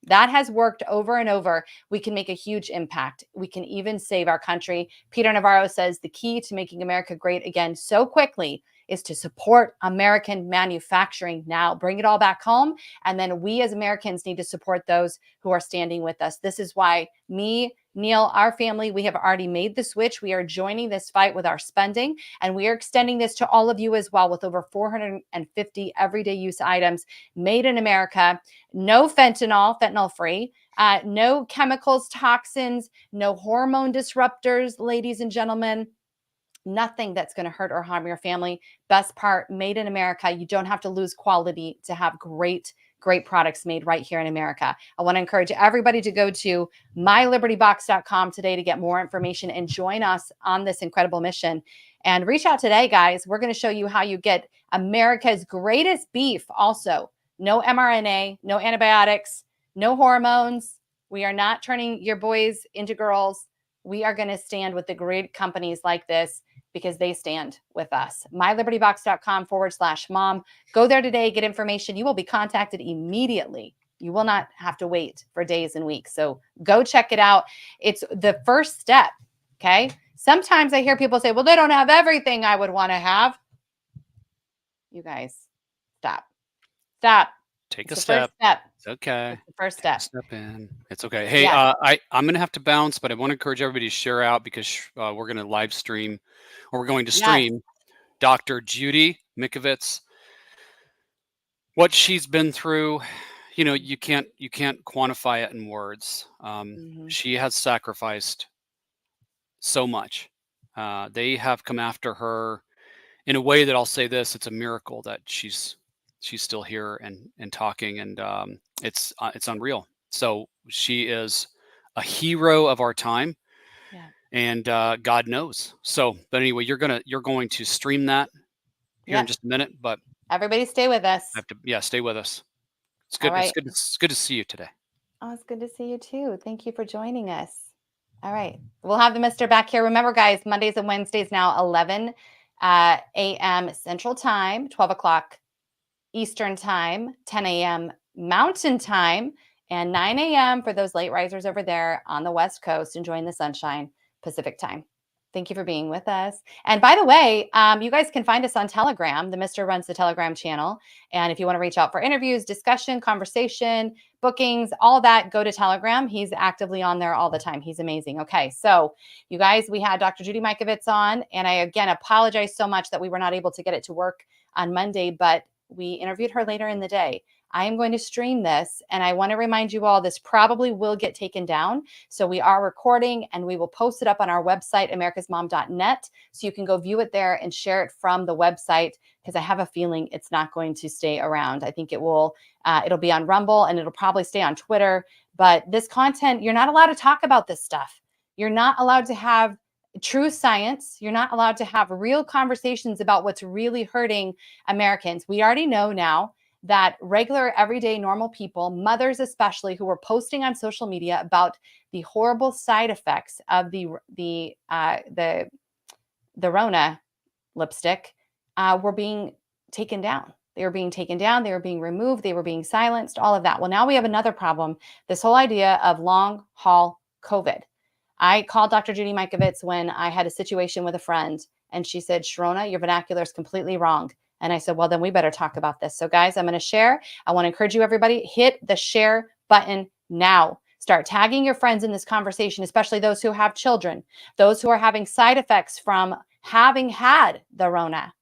that has worked over and over. We can make a huge impact. We can even save our country. Peter Navarro says the key to making America great again so quickly is to support American manufacturing now. Bring it all back home. And then we as Americans need to support those who are standing with us. This is why me, Neil, our family, we have already made the switch. We are joining this fight with our spending, and we are extending this to all of you as well with over 450 everyday use items made in America. No fentanyl free, no chemicals, toxins, no hormone disruptors, ladies and gentlemen. Nothing that's going to hurt or harm your family. Best part, made in America. You don't have to lose quality to have great products made right here in America. I want to encourage everybody to go to mylibertybox.com today to get more information and join us on this incredible mission. And reach out today, guys. We're going to show you how you get America's greatest beef also. No mRNA, no antibiotics, no hormones. We are not turning your boys into girls. We are going to stand with the great companies like this because they stand with us. mylibertybox.com/mom. Go there today, get information. You will be contacted immediately. You will not have to wait for days and weeks. So go check it out. It's the first step. Okay. Sometimes I hear people say, well, they don't have everything I would want to have. You guys, stop. Take It's a the step. first step. It's okay. It's the first Take a step. step in. It's okay. Hey, Yes. I'm gonna have to bounce, but I want to encourage everybody to share out because we're gonna live stream, or we're going to Yes. stream Dr. Judy Mikovits. What she's been through, you can't quantify it in words. She has sacrificed so much. They have come after her in a way that I'll say this: it's a miracle that she's still here and talking, and it's unreal. So she is a hero of our time, Yeah. and God knows. So, but anyway, you're going to stream that here in Yep. just a minute, but Everybody stay with us. I have to stay with us. It's All good. right. It's good to see you today. Oh, it's good to see you too. Thank you for joining us. All right. We'll have the mister back here. Remember, guys, Mondays and Wednesdays now, 11 a.m. Central Time, 12 o'clock Eastern Time, 10 a.m. Mountain Time, and 9 a.m. for those late risers over there on the West Coast enjoying the sunshine, Pacific Time. Thank you for being with us. And by the way, you guys can find us on Telegram. The Mister runs the Telegram channel. And if you want to reach out for interviews, discussion, conversation, bookings, all that, go to Telegram. He's actively on there all the time. He's amazing. Okay, so you guys, we had Dr. Judy Mikovits on. And I, again, apologize so much that we were not able to get it to work on Monday, but we interviewed her later in the day. I am going to stream this, and I want to remind you all this probably will get taken down. So we are recording, and we will post it up on our website, americasmom.net, so you can go view it there and share it from the website, because I have a feeling it's not going to stay around. I think it will. It'll be on Rumble, and it'll probably stay on Twitter. But this content, you're not allowed to talk about this stuff. You're not allowed to have true science. You're not allowed to have real conversations about what's really hurting Americans. We already know now that regular, everyday, normal people, mothers especially, who were posting on social media about the horrible side effects of the Rona lipstick, were being taken down. They were being taken down. They were being removed. They were being silenced. All of that. Well, now we have another problem. This whole idea of long haul COVID. I called Dr. Judy Mikovits when I had a situation with a friend, and she said, Sharona, your vernacular is completely wrong. And I said, well, then we better talk about this. So guys, I'm going to share. I want to encourage you, everybody, hit the share button now. Start tagging your friends in this conversation, especially those who have children, those who are having side effects from having had the Rona.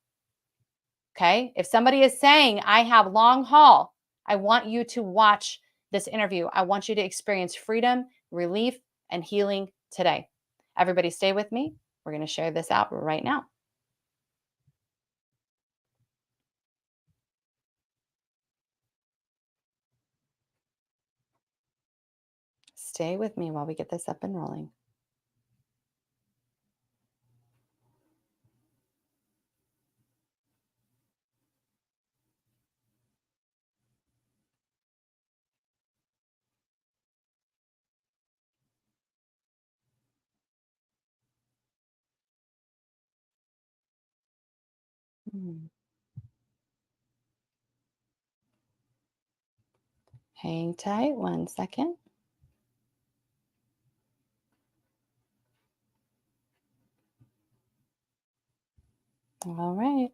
Okay. If somebody is saying, I have long haul, I want you to watch this interview. I want you to experience freedom, relief, and healing today. Everybody stay with me. We're going to share this out right now. Stay with me while we get this up and rolling. Hang tight 1 second. All right.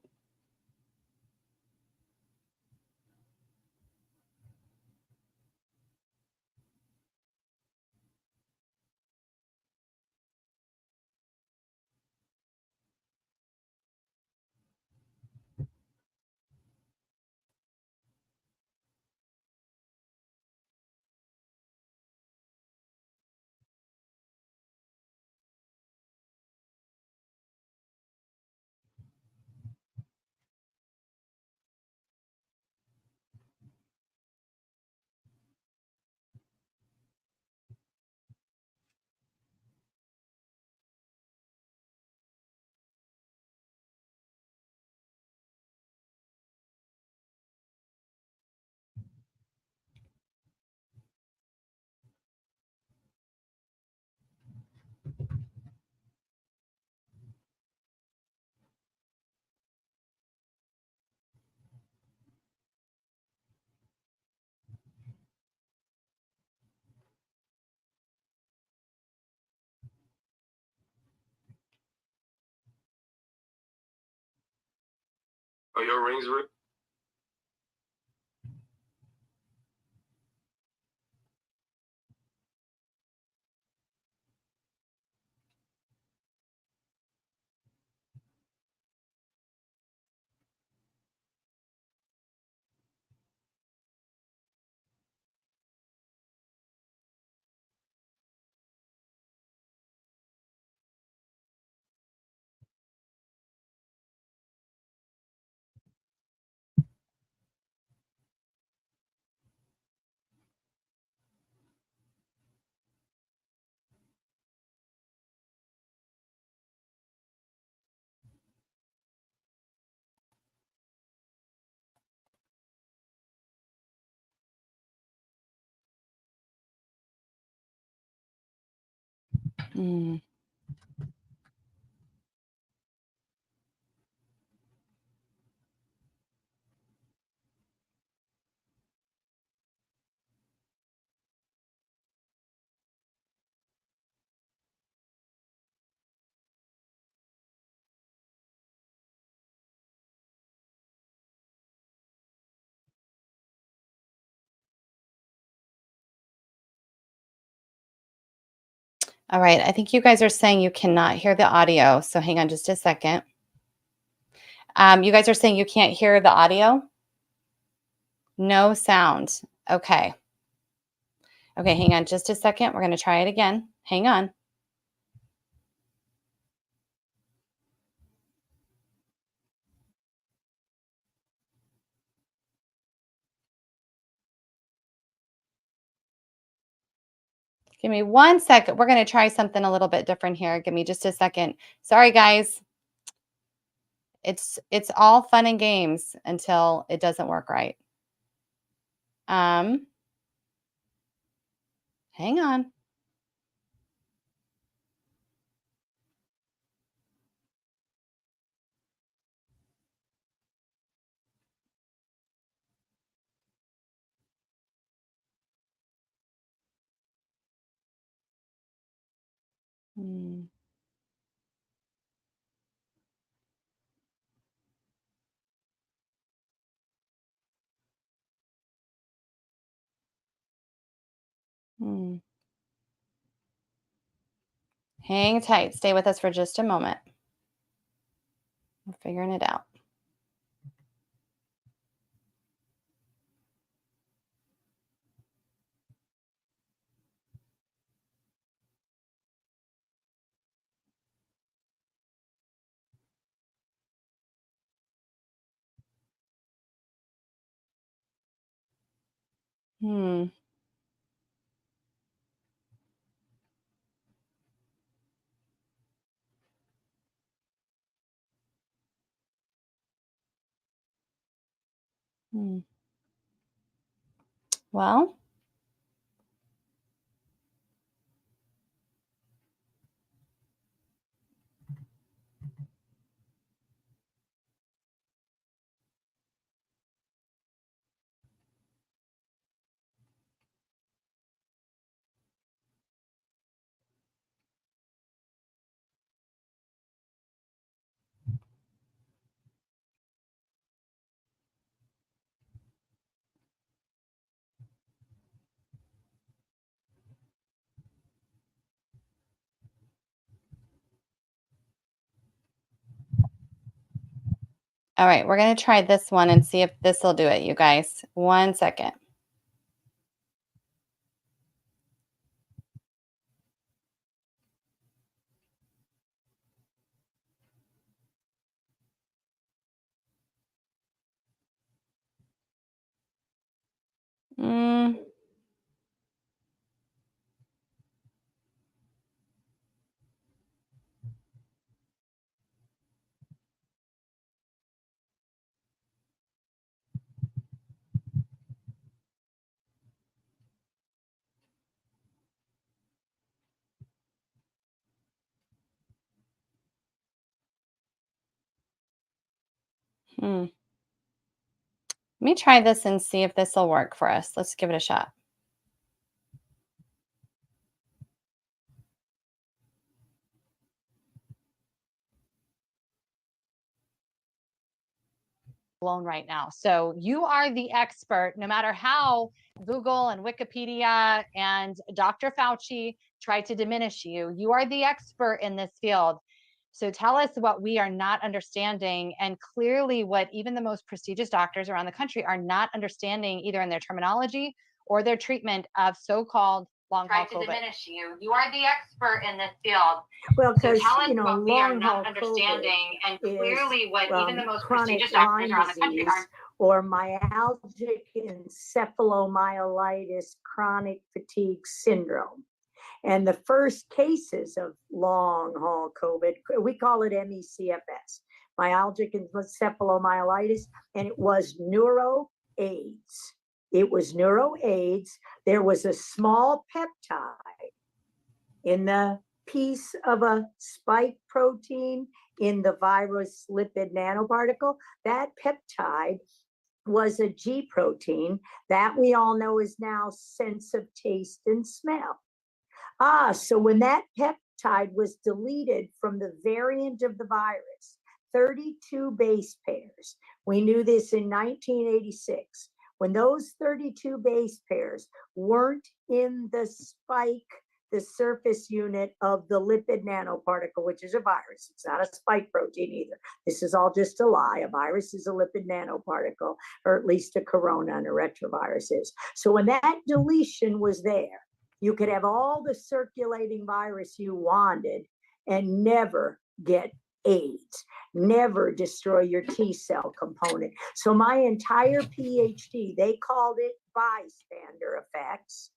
Are your rings real? Mm. All right. I think you guys are saying you cannot hear the audio. So hang on just a second. You guys are saying you can't hear the audio? No sound. Okay. Okay, hang on just a second. We're going to try it again. Hang on. Give me 1 second. We're going to try something a little bit different here. Give me just a second. Sorry, guys. It's all fun and games until it doesn't work right. Hang on. Hmm. Hmm. Hang tight. Stay with us for just a moment. We're figuring it out. Hmm. Hmm. Well, all right. We're going to try this one and see if this will do it, you guys. 1 second. Mm. Hmm. Let me try this and see if this will work for us. Let's give it a shot. alone right now. So you are the expert, no matter how Google and Wikipedia and Dr. Fauci try to diminish you. You are the expert in this field. So tell us what we are not understanding, and clearly what even the most prestigious doctors around the country are not understanding, either in their terminology or their treatment of so-called long-haul COVID. Diminish you. You are the expert in this field. Well, because so you know, what we are not long-haul understanding, and clearly what even the most chronic prestigious doctors Lyme around the country disease are. Or myalgic encephalomyelitis chronic fatigue syndrome. And the first cases of long-haul COVID, we call it MECFS, myalgic encephalomyelitis, and it was neuro-AIDS. It was neuro-AIDS. There was a small peptide in the piece of a spike protein in the virus lipid nanoparticle. That peptide was a G protein that we all know is now sense of taste and smell. So when that peptide was deleted from the variant of the virus, 32 base pairs, we knew this in 1986, when those 32 base pairs weren't in the spike, the surface unit of the lipid nanoparticle, which is a virus. It's not a spike protein either. This is all just a lie. A virus is a lipid nanoparticle, or at least a corona and a retrovirus is. So when that deletion was there, you could have all the circulating virus you wanted and never get AIDS, never destroy your T cell component. So my entire PhD, they called it bystander effects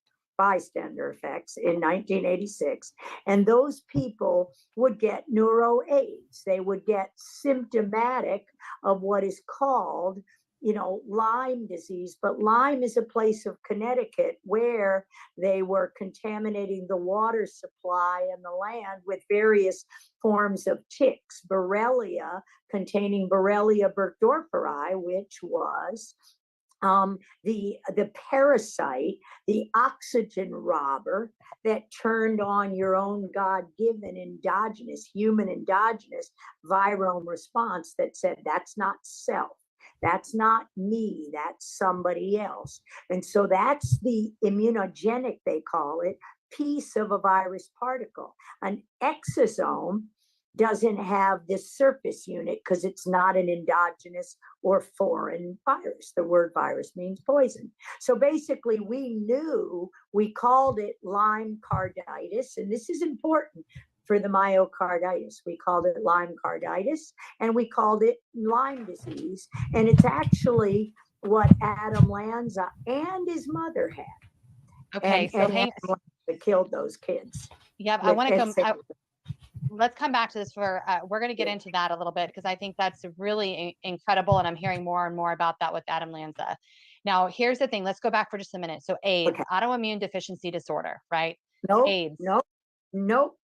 in 1986. And those people would get neuro-AIDS. They would get symptomatic of what is called, you know, Lyme disease. But Lyme is a place of Connecticut where they were contaminating the water supply and the land with various forms of ticks, Borrelia, containing Borrelia burgdorferi, which was the parasite, the oxygen robber that turned on your own God-given endogenous, human endogenous virome response that said, that's not self. That's not me, that's somebody else. And so that's the immunogenic, they call it, piece of a virus particle. An exosome doesn't have this surface unit because it's not an endogenous or foreign virus. The word virus means poison. So basically we knew, we called it Lyme carditis, and this is important for the myocarditis. We called it Lyme carditis, and we called it Lyme disease. And it's actually what Adam Lanza and his mother had. Okay, so Adam Lanza killed those kids. Yeah, I want to come. Let's come back to this for, we're going to get into that a little bit, because I think that's really incredible. And I'm hearing more and more about that with Adam Lanza. Now, here's the thing. Let's go back for just a minute. So AIDS, okay. Autoimmune deficiency disorder, right? Nope, AIDS. Nope.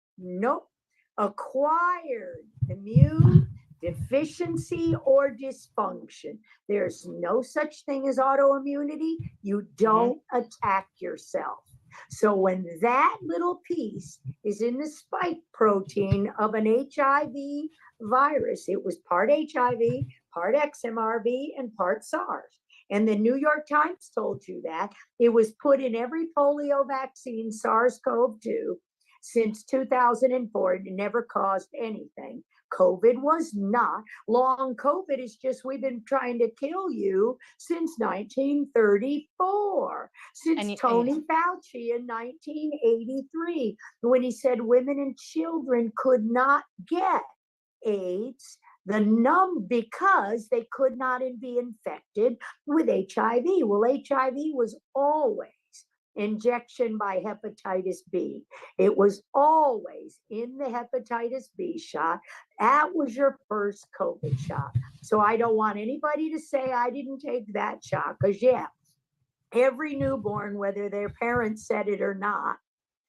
Acquired immune deficiency or dysfunction. There's no such thing as autoimmunity. You don't attack yourself. So when that little piece is in the spike protein of an HIV virus, it was part HIV, part XMRV, and part SARS. And the New York Times told you that. It was put in every polio vaccine, SARS-CoV-2, since 2004. It never caused anything. COVID was not. Long COVID is just, we've been trying to kill you since 1934, since Tony Fauci in 1983, when he said women and children could not get AIDS, because they could not be infected with HIV. Well, HIV was always injection by hepatitis B. It was always in the hepatitis B shot. That was your first COVID shot. So I don't want anybody to say I didn't take that shot, because every newborn, whether their parents said it or not,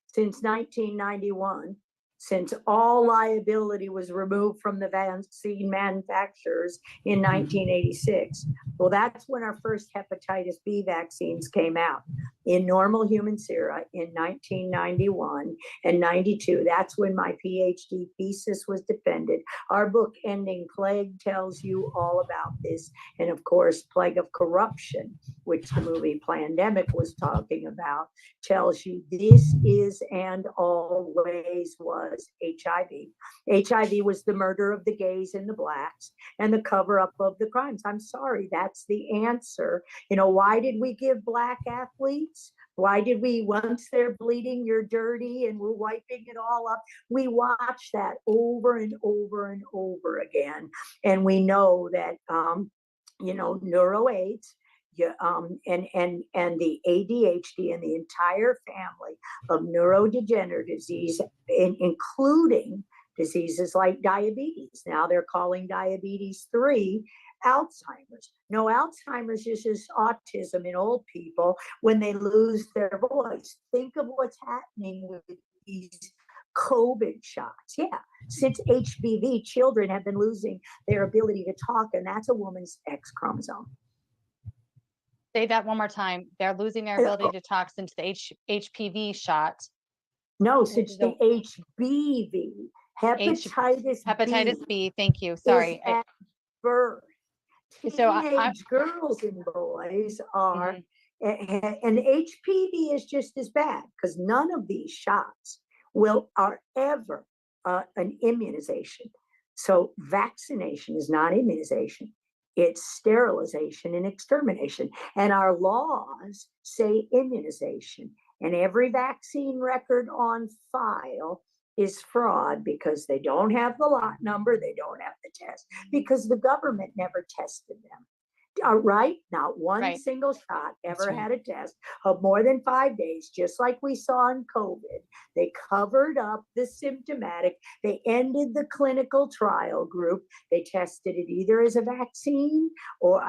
since 1991, since all liability was removed from the vaccine manufacturers in 1986. Well, that's when our first hepatitis B vaccines came out. in normal human sera in 1991 and 92. That's when my PhD thesis was defended. Our book, Ending Plague, tells you all about this. And of course, Plague of Corruption, which the movie Plandemic was talking about, tells you this is and always was HIV. HIV was the murder of the gays and the blacks and the cover up of the crimes. I'm sorry, that's the answer. You know, why did we give black athletes? Why did we, once they're bleeding, you're dirty and we're wiping it all up? We watch that over and over and over again. And we know that, you know, neuro-AIDS, and the ADHD and the entire family of neurodegenerative disease, including diseases like diabetes. Now they're calling diabetes 3 Alzheimer's. No, Alzheimer's is just autism in old people when they lose their voice. Think of what's happening with these COVID shots. Yeah, since HPV, children have been losing their ability to talk, and that's a woman's X chromosome. Say that one more time. They're losing their ability to talk since the HPV shot. No, since the HBV, hepatitis B. Thank you. Sorry. At birth. So teenage girls and boys are, and HPV is just as bad because none of these shots are ever an immunization. So vaccination is not immunization. It's sterilization and extermination. And our laws say immunization. And every vaccine record on file is fraud because they don't have the lot number, they don't have the test, because the government never tested them. Right? Not one single shot ever had a test of more than 5 days, just like we saw in COVID. They covered up the symptomatic. They ended the clinical trial group. They tested it either as a vaccine or,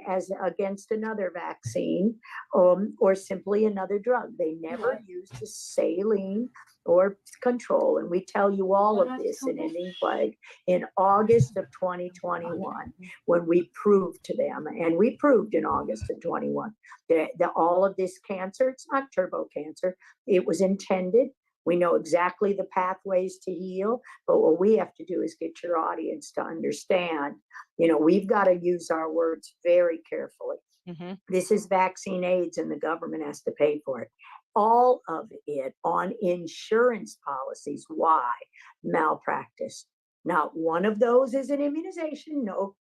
as against another vaccine, or simply another drug. They never used a saline or control. And we tell you all of this in Ending Plague in August of 2021, when we proved to them, and we proved in August of 21, that all of this cancer, it's not turbo cancer, it was intended. We know exactly the pathways to heal, but what we have to do is get your audience to understand, we've got to use our words very carefully. This is vaccine AIDS and the government has to pay for it. All of it on insurance policies. Why? Malpractice. Not one of those is an immunization. No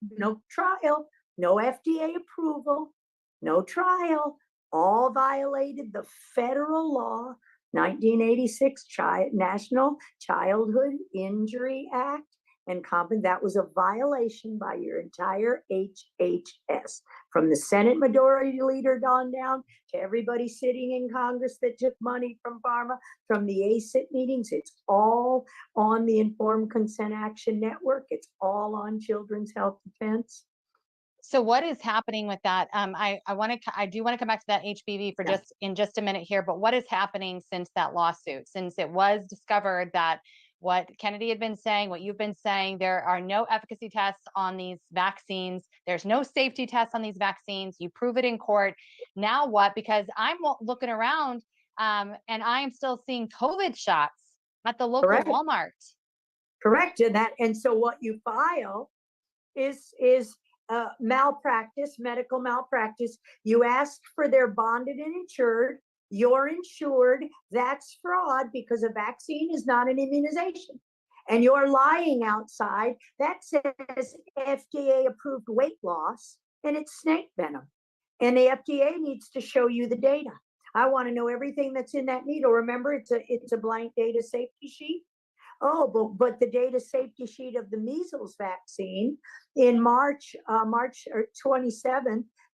trial, no FDA approval, no trial. All violated the federal law, 1986 National Childhood Injury Act. And that was a violation by your entire HHS, from the Senate Majority Leader on down to everybody sitting in Congress that took money from pharma, from the ACIT meetings. It's all on the Informed Consent Action Network. It's all on Children's Health Defense. So what is happening with that? I do want to come back to that HPV for just a minute here, but what is happening since that lawsuit? Since it was discovered that what Kennedy had been saying, what you've been saying, there are no efficacy tests on these vaccines. There's no safety tests on these vaccines. You prove it in court. Now what? Because I'm looking around and I am still seeing COVID shots at the local Walmart. Correct. And so what you file is malpractice, medical malpractice. You ask for their bonded and insured. You're insured. That's fraud because a vaccine is not an immunization. And you're lying outside. That says FDA approved weight loss, and it's snake venom. And the FDA needs to show you the data. I want to know everything that's in that needle. Remember, it's a blank data safety sheet. Oh, but the data safety sheet of the measles vaccine in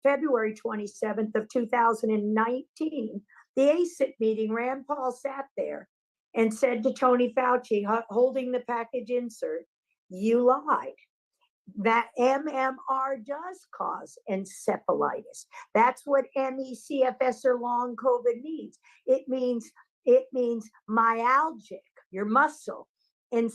February 27th of 2019, the ACIT meeting, Rand Paul sat there and said to Tony Fauci, holding the package insert, you lied. That MMR does cause encephalitis. That's what ME/CFS or long COVID means. It means myalgic, your muscle, and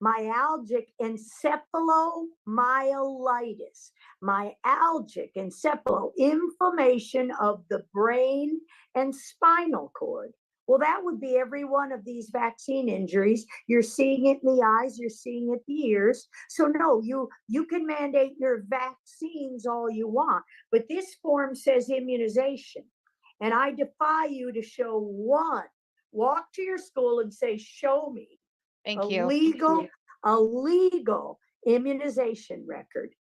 myalgic encephalomyelitis, myalgic encephalo, inflammation of the brain and spinal cord. Well, that would be every one of these vaccine injuries. You're seeing it in the eyes, you're seeing it in the ears. So no, you can mandate your vaccines all you want, but this form says immunization. And I defy you to show one. Walk to your school and say, show me Thank you. a legal immunization record.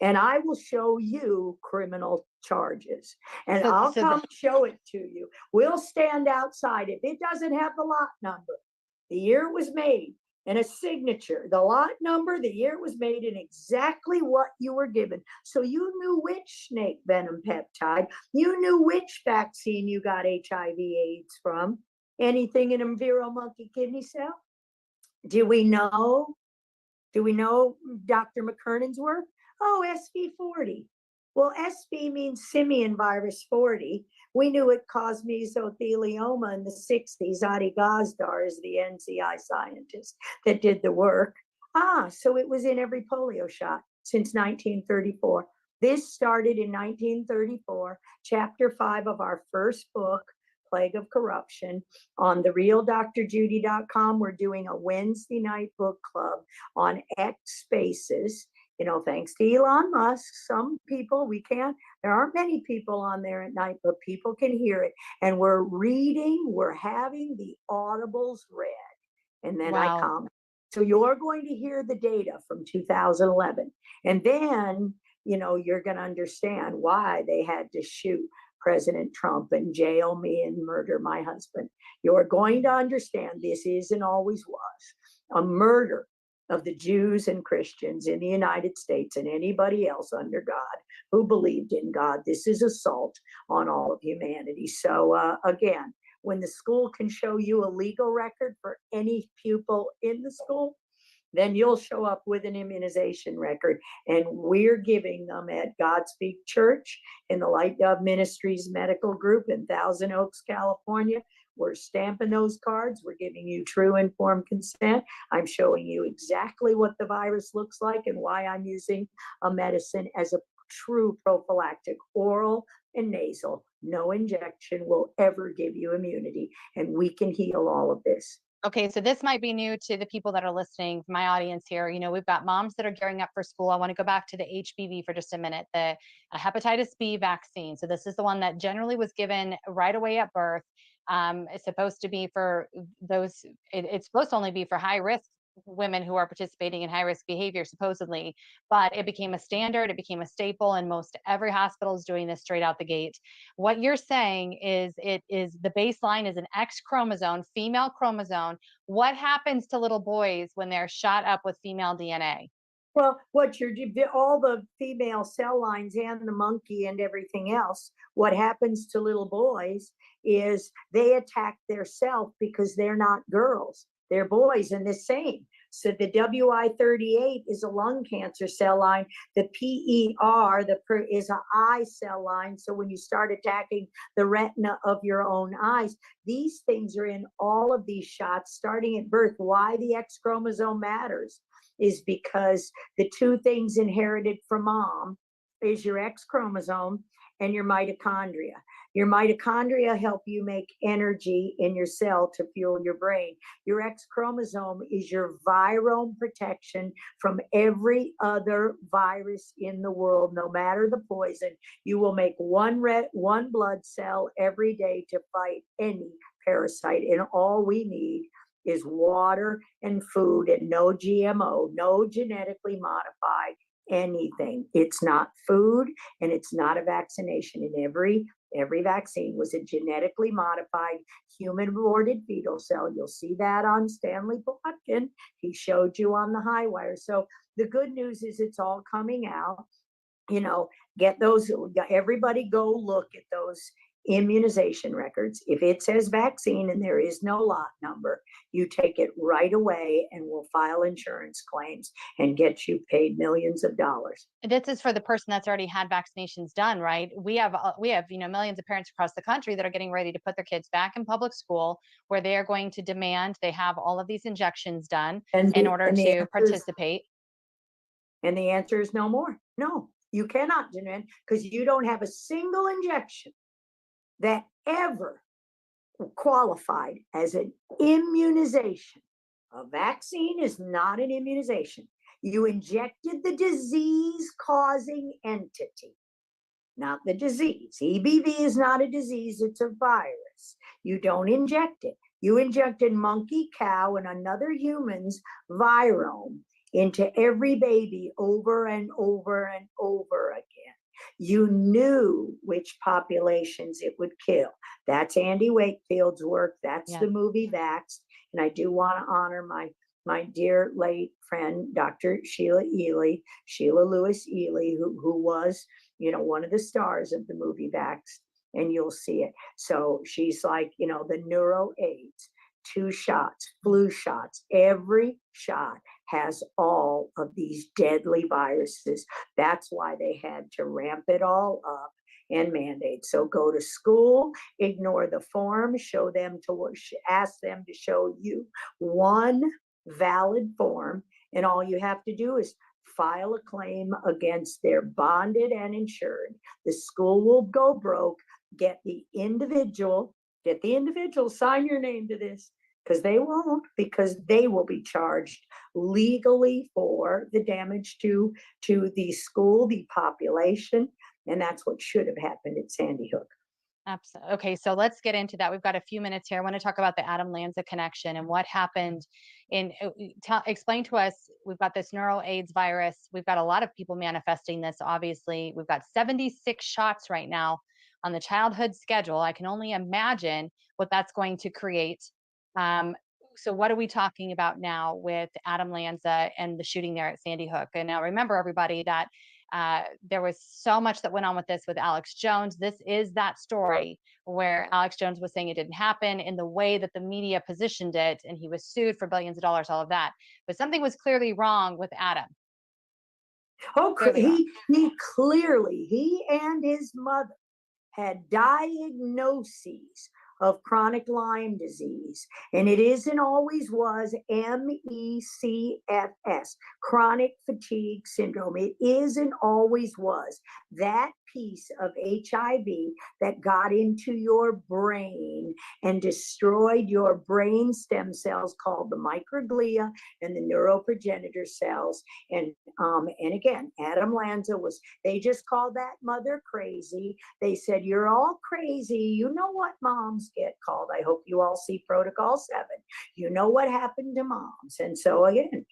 And I will show you criminal charges. And I'll come show it to you. We'll stand outside. If it doesn't have the lot number, the year it was made, and a signature, the lot number, the year it was made, and exactly what you were given. So you knew which snake venom peptide, you knew which vaccine you got HIV/AIDS from, anything in a vero monkey kidney cell. Do we know Dr. McKernan's work? Oh, SV40. Well, SV means simian virus 40. We knew it caused mesothelioma in the 60s. Adi Gazdar is the NCI scientist that did the work. So it was in every polio shot since 1934. This started in 1934, chapter 5 of our first book, Plague of Corruption. On therealdrjudy.com, we're doing a Wednesday night book club on X Spaces. You know, thanks to Elon Musk, some people, there aren't many people on there at night, but people can hear it. And we're having the audibles read. And then I comment. So you're going to hear the data from 2011. And then, you're going to understand why they had to shoot President Trump and jail me and murder my husband. You're going to understand this is and always was a murder of the Jews and Christians in the United States and anybody else under God who believed in God. This is assault on all of humanity. So again, when the school can show you a legal record for any pupil in the school, then you'll show up with an immunization record. And we're giving them at Godspeak Church in the Light Dove Ministries Medical Group in Thousand Oaks, California. We're stamping those cards. We're giving you true informed consent. I'm showing you exactly what the virus looks like and why I'm using a medicine as a true prophylactic, oral and nasal. No injection will ever give you immunity, and we can heal all of this. Okay, so this might be new to the people that are listening, my audience here. We've got moms that are gearing up for school. I want to go back to the HPV for just a minute, the hepatitis B vaccine. So this is the one that generally was given right away at birth. It's supposed to be for those, it's supposed to only be for high risk women who are participating in high risk behavior, supposedly, but it became a standard, it became a staple, and most every hospital is doing this straight out the gate. What you're saying is the baseline is an X chromosome, female chromosome. What happens to little boys when they're shot up with female DNA? Well, all the female cell lines and the monkey and everything else, what happens to little boys is they attack their self because they're not girls. They're boys and the same. So the WI38 is a lung cancer cell line. The PER is an eye cell line. So when you start attacking the retina of your own eyes, these things are in all of these shots starting at birth. Why the X chromosome matters is because the two things inherited from mom is your X chromosome and your mitochondria. Your mitochondria help you make energy in your cell to fuel your brain. Your X chromosome is your virome protection from every other virus in the world, no matter the poison. You will make one blood cell every day to fight any parasite. And all we need is water and food and no GMO, no genetically modified anything. It's not food and it's not a vaccination. And every vaccine was a genetically modified human aborted fetal cell. You'll see that on Stanley Plotkin. He showed you on the high wire. So the good news is it's all coming out. Get those, everybody go look at those immunization records. If it says vaccine and there is no lot number, you take it right away and we'll file insurance claims and get you paid millions of dollars. This is for the person that's already had vaccinations done, right? We have millions of parents across the country that are getting ready to put their kids back in public school, where they are going to demand they have all of these injections done in order to participate. And the answer is no more. No, you cannot demand, because you don't have a single injection that ever qualified as an immunization. A vaccine is not an immunization. You injected the disease-causing entity, not the disease. EBV is not a disease, it's a virus. You don't inject it. You injected monkey, cow, and another human's virome into every baby over and over and over again. You knew which populations it would kill. That's Andy Wakefield's work. That's the movie Vaxxed. And I do want to honor my dear late friend, Dr. Sheila Lewis Ely, who was, one of the stars of the movie Vaxxed, and you'll see it. So she's like, the neuro aids, 2 shots, flu shots, every shot has all of these deadly viruses. That's why they had to ramp it all up and mandate. So go to school, ignore the form, ask them to show you one valid form, and all you have to do is file a claim against their bonded and insured. The school will go broke. Get the individual, sign your name to this, because they won't, because they will be charged legally for the damage to the school, the population, and that's what should have happened at Sandy Hook. Absolutely. Okay, so let's get into that. We've got a few minutes here. I want to talk about the Adam Lanza connection and what happened. Explain to us. We've got this neuro AIDS virus. We've got a lot of people manifesting this. Obviously, we've got 76 shots right now on the childhood schedule. I can only imagine what that's going to create. So what are we talking about now with Adam Lanza and the shooting there at Sandy Hook? And now remember, everybody, that there was so much that went on with this with Alex Jones. This is that story where Alex Jones was saying it didn't happen in the way that the media positioned it, and he was sued for billions of dollars, all of that. But something was clearly wrong with Adam. Oh, he and his mother had diagnoses of chronic Lyme disease, and it is and always was MECFS, chronic fatigue syndrome. It is and always was that piece of HIV that got into your brain and destroyed your brain stem cells called the microglia and the neuroprogenitor cells. And again, Adam Lanza they just called that mother crazy. They said, you're all crazy. You know what moms get called. I hope you all see Protocol 7. You know what happened to moms. And so again,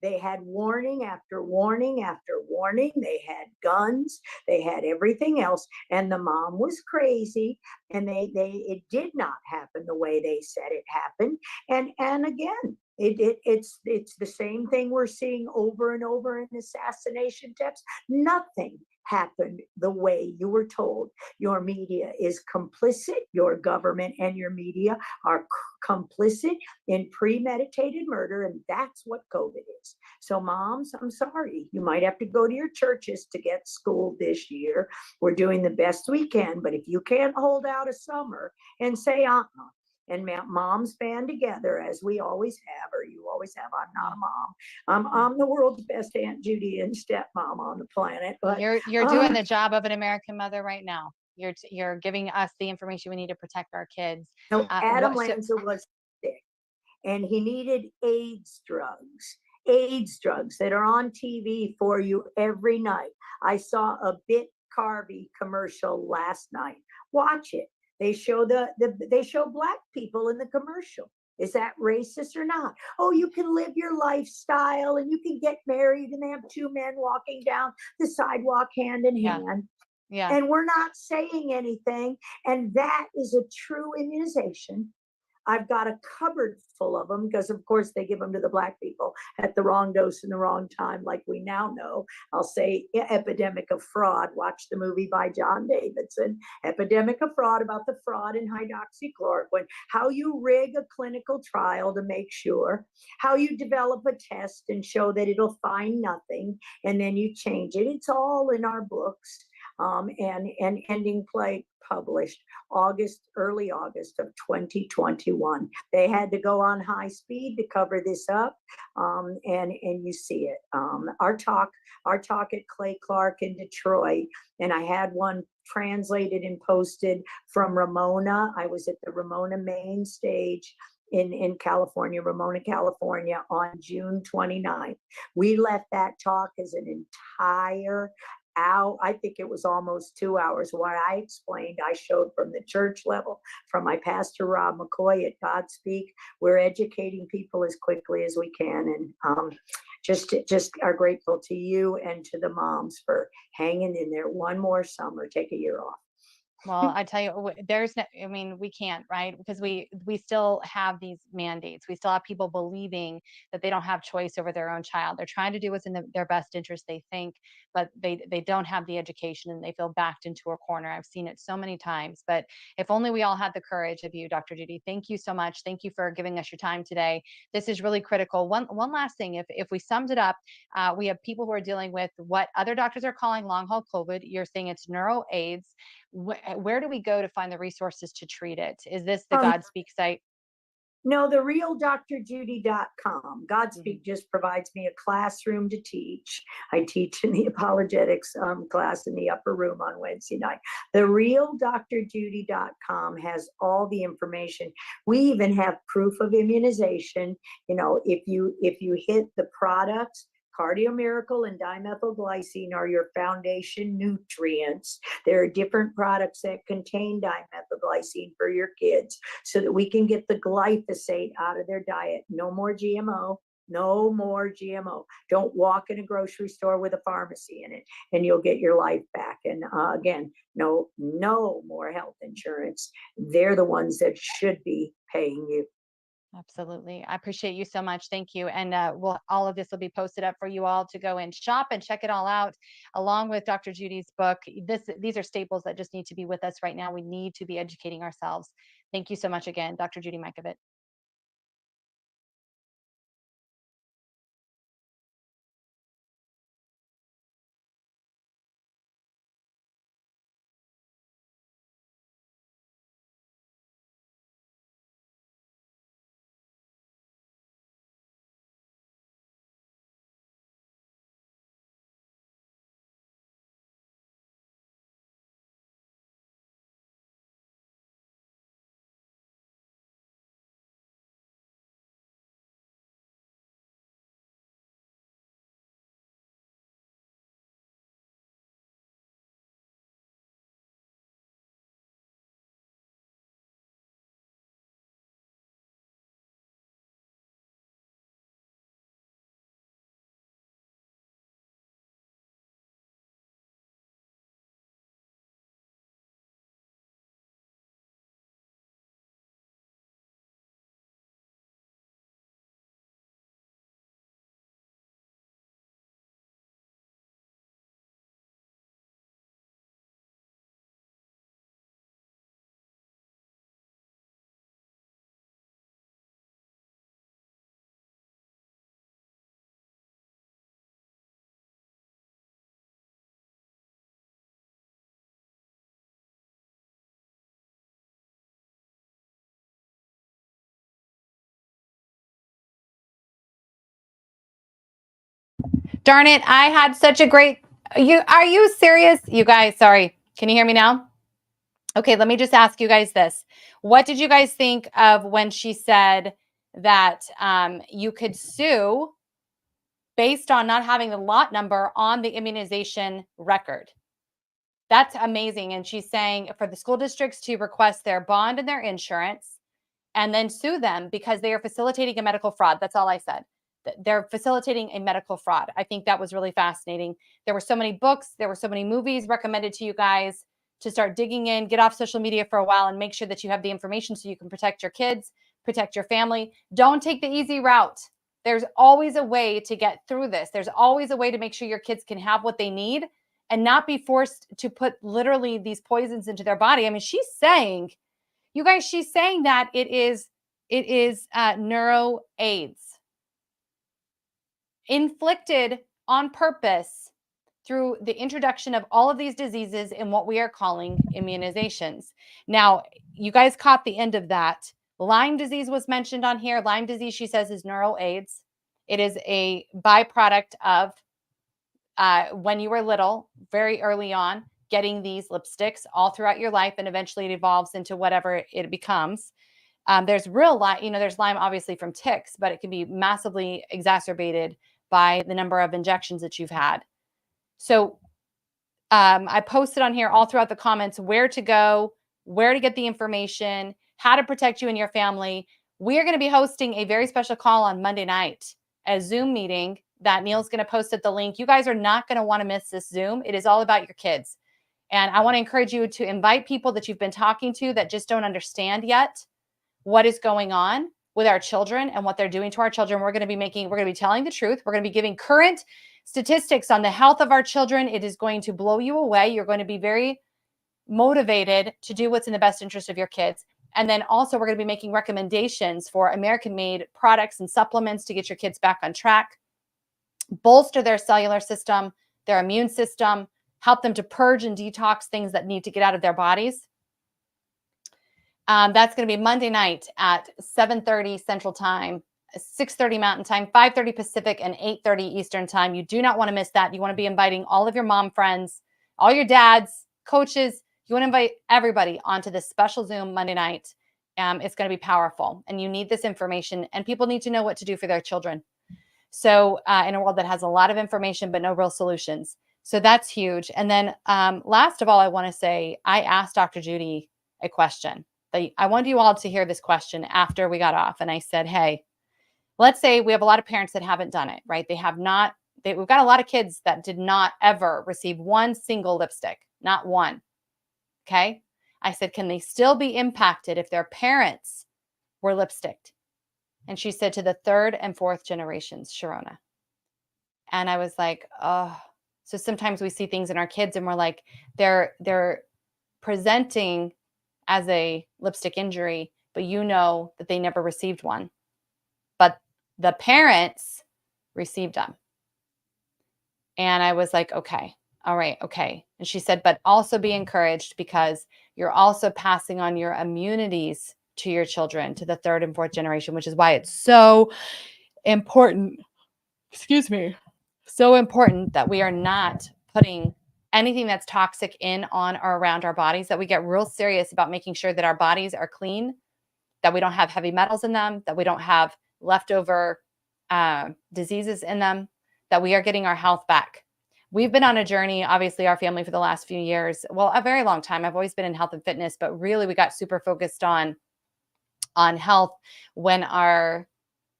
they had warning after warning after warning. They had guns. They had everything else. And the mom was crazy. And it did not happen the way they said it happened. And again, it's the same thing we're seeing over and over in assassination attempts. Nothing happened the way you were told. Your media is complicit. Your government and your media are complicit in premeditated murder, and that's what COVID is. So moms, I'm sorry, you might have to go to your churches to get schooled this year. We're doing the best we can, but if you can't hold out a summer and say, and moms band together, as we always have, or you always have. I'm not a mom. I'm the world's best Aunt Judy and stepmom on the planet. But you're doing the job of an American mother right now. You're giving us the information we need to protect our kids. No, Adam Lanza was sick, and he needed AIDS drugs that are on TV for you every night. I saw a Bit Carvey commercial last night. Watch it. They show they show Black people in the commercial. Is that racist or not? Oh, you can live your lifestyle and you can get married, and they have 2 men walking down the sidewalk hand in hand. Yeah. And we're not saying anything. And that is a true immunization. I've got a cupboard full of them because, of course, they give them to the Black people at the wrong dose and the wrong time, like we now know. I'll say Epidemic of Fraud. Watch the movie by John Davidson, Epidemic of Fraud, about the fraud in hydroxychloroquine, how you rig a clinical trial to make sure, how you develop a test and show that it'll find nothing, and then you change it. It's all in our books. And Ending Plague published early August of 2021. They had to go on high speed to cover this up, and you see it. Our talk at Clay Clark in Detroit, and I had one translated and posted from Ramona. I was at the Ramona main stage in California, Ramona, California, on June 29th. We left that talk as an entire hour. I think it was almost 2 hours. What I explained, I showed from the church level, from my pastor Rob McCoy at Godspeak. We're educating people as quickly as we can, and just are grateful to you and to the moms for hanging in there one more summer. Take a year off. Well, I tell you, there's no, I mean, we can't, right? Because we still have these mandates. We still have people believing that they don't have choice over their own child. They're trying to do what's in their best interest, they think, but they don't have the education and they feel backed into a corner. I've seen it so many times. But if only we all had the courage of you, Dr. Judy. Thank you so much. Thank you for giving us your time today. This is really critical. One last thing, if we summed it up, we have people who are dealing with what other doctors are calling long haul COVID. You're saying it's neuro AIDS. Where do we go to find the resources to treat it? Is this the Godspeak site? No, the real drjudy.com. Godspeak just provides me a classroom to teach. I teach in the apologetics class in the upper room on Wednesday night. The real drjudy.com has all the information. We even have proof of immunization. You know, if you hit the products, Cardio Miracle and dimethylglycine are your foundation nutrients. There are different products that contain dimethylglycine for your kids so that we can get the glyphosate out of their diet. No more GMO. No more GMO. Don't walk in a grocery store with a pharmacy in it and you'll get your life back. And again, no more health insurance. They're the ones that should be paying you. Absolutely. I appreciate you so much. Thank you. And all of this will be posted up for you all to go and shop and check it all out, along with Dr. Judy's book. These are staples that just need to be with us right now. We need to be educating ourselves. Thank you so much again, Dr. Judy Mikovits. Darn it. I had such a great, are you serious? You guys, sorry. Can you hear me now? Okay, let me just ask you guys this. What did you guys think of when she said that you could sue based on not having the lot number on the immunization record? That's amazing. And she's saying for the school districts to request their bond and their insurance and then sue them because they are facilitating a medical fraud. That's all I said. They're facilitating a medical fraud. I think that was really fascinating. There were so many books, there were so many movies recommended to you guys to start digging in, get off social media for a while and make sure that you have the information so you can protect your kids. protect your family. Don't take the easy route. There's always a way to get through this. There's always a way to make sure your kids can have what they need and not be forced to put literally these poisons into their body. I mean, she's saying, you guys, she's saying that it is neuro AIDS inflicted on purpose through the introduction of all of these diseases in what we are calling immunizations. Now, you guys caught the end of that. Lyme disease was mentioned on here. Lyme disease, she says, is neuro AIDS. It is a byproduct of when you were little, very early on, getting these lipsticks all throughout your life, and eventually it evolves into whatever it becomes. There's real Lyme, there's Lyme obviously from ticks, but it can be massively exacerbated by the number of injections that you've had. So I posted on here all throughout the comments where to go, where to get the information, how to protect you and your family. We are going to be hosting a very special call on Monday night, a Zoom meeting that Neil's going to post at the link. You guys are not going to want to miss this Zoom. It is all about your kids. And I want to encourage you to invite people that you've been talking to that just don't understand yet what is going on with our children and what they're doing to our children. We're going to be telling the truth. We're going to be giving current statistics on the health of our children. It is going to blow you away. You're going to be very motivated to do what's in the best interest of your kids. And then also we're going to be making recommendations for American-made products and supplements to get your kids back on track, bolster their cellular system, their immune system, help them to purge and detox things that need to get out of their bodies. That's going to be Monday night at 7:30 Central Time, 6:30 Mountain Time, 5:30 Pacific, and 8:30 Eastern Time. You do not want to miss that. You want to be inviting all of your mom friends, all your dads, coaches. You want to invite everybody onto this special Zoom Monday night. It's going to be powerful, and you need this information, and people need to know what to do for their children. So in a world that has a lot of information but no real solutions. So that's huge. And then last of all, I want to say, I asked Dr. Judy a question. I want you all to hear this question after we got off. And I said, hey, let's say we have a lot of parents that haven't done it, right? We've got a lot of kids that did not ever receive one single lipstick, not one. Okay. I said, can they still be impacted if their parents were lipsticked? And she said, to the third and fourth generations, Sharona. And I was like, oh, so sometimes we see things in our kids and we're like, they're presenting as a lipstick injury, but you know that they never received one. But the parents received them. And I was like, okay, all right, okay. And she said, but also be encouraged because you're also passing on your immunities to your children, to the third and fourth generation, which is why it's so important. Excuse me. So important that we are not putting anything that's toxic in, on, or around our bodies, that we get real serious about making sure that our bodies are clean, that we don't have heavy metals in them, that we don't have leftover diseases in them, that we are getting our health back. We've been on a journey, obviously, our family for the last few years. Well, a very long time. I've always been in health and fitness, but really we got super focused on health when our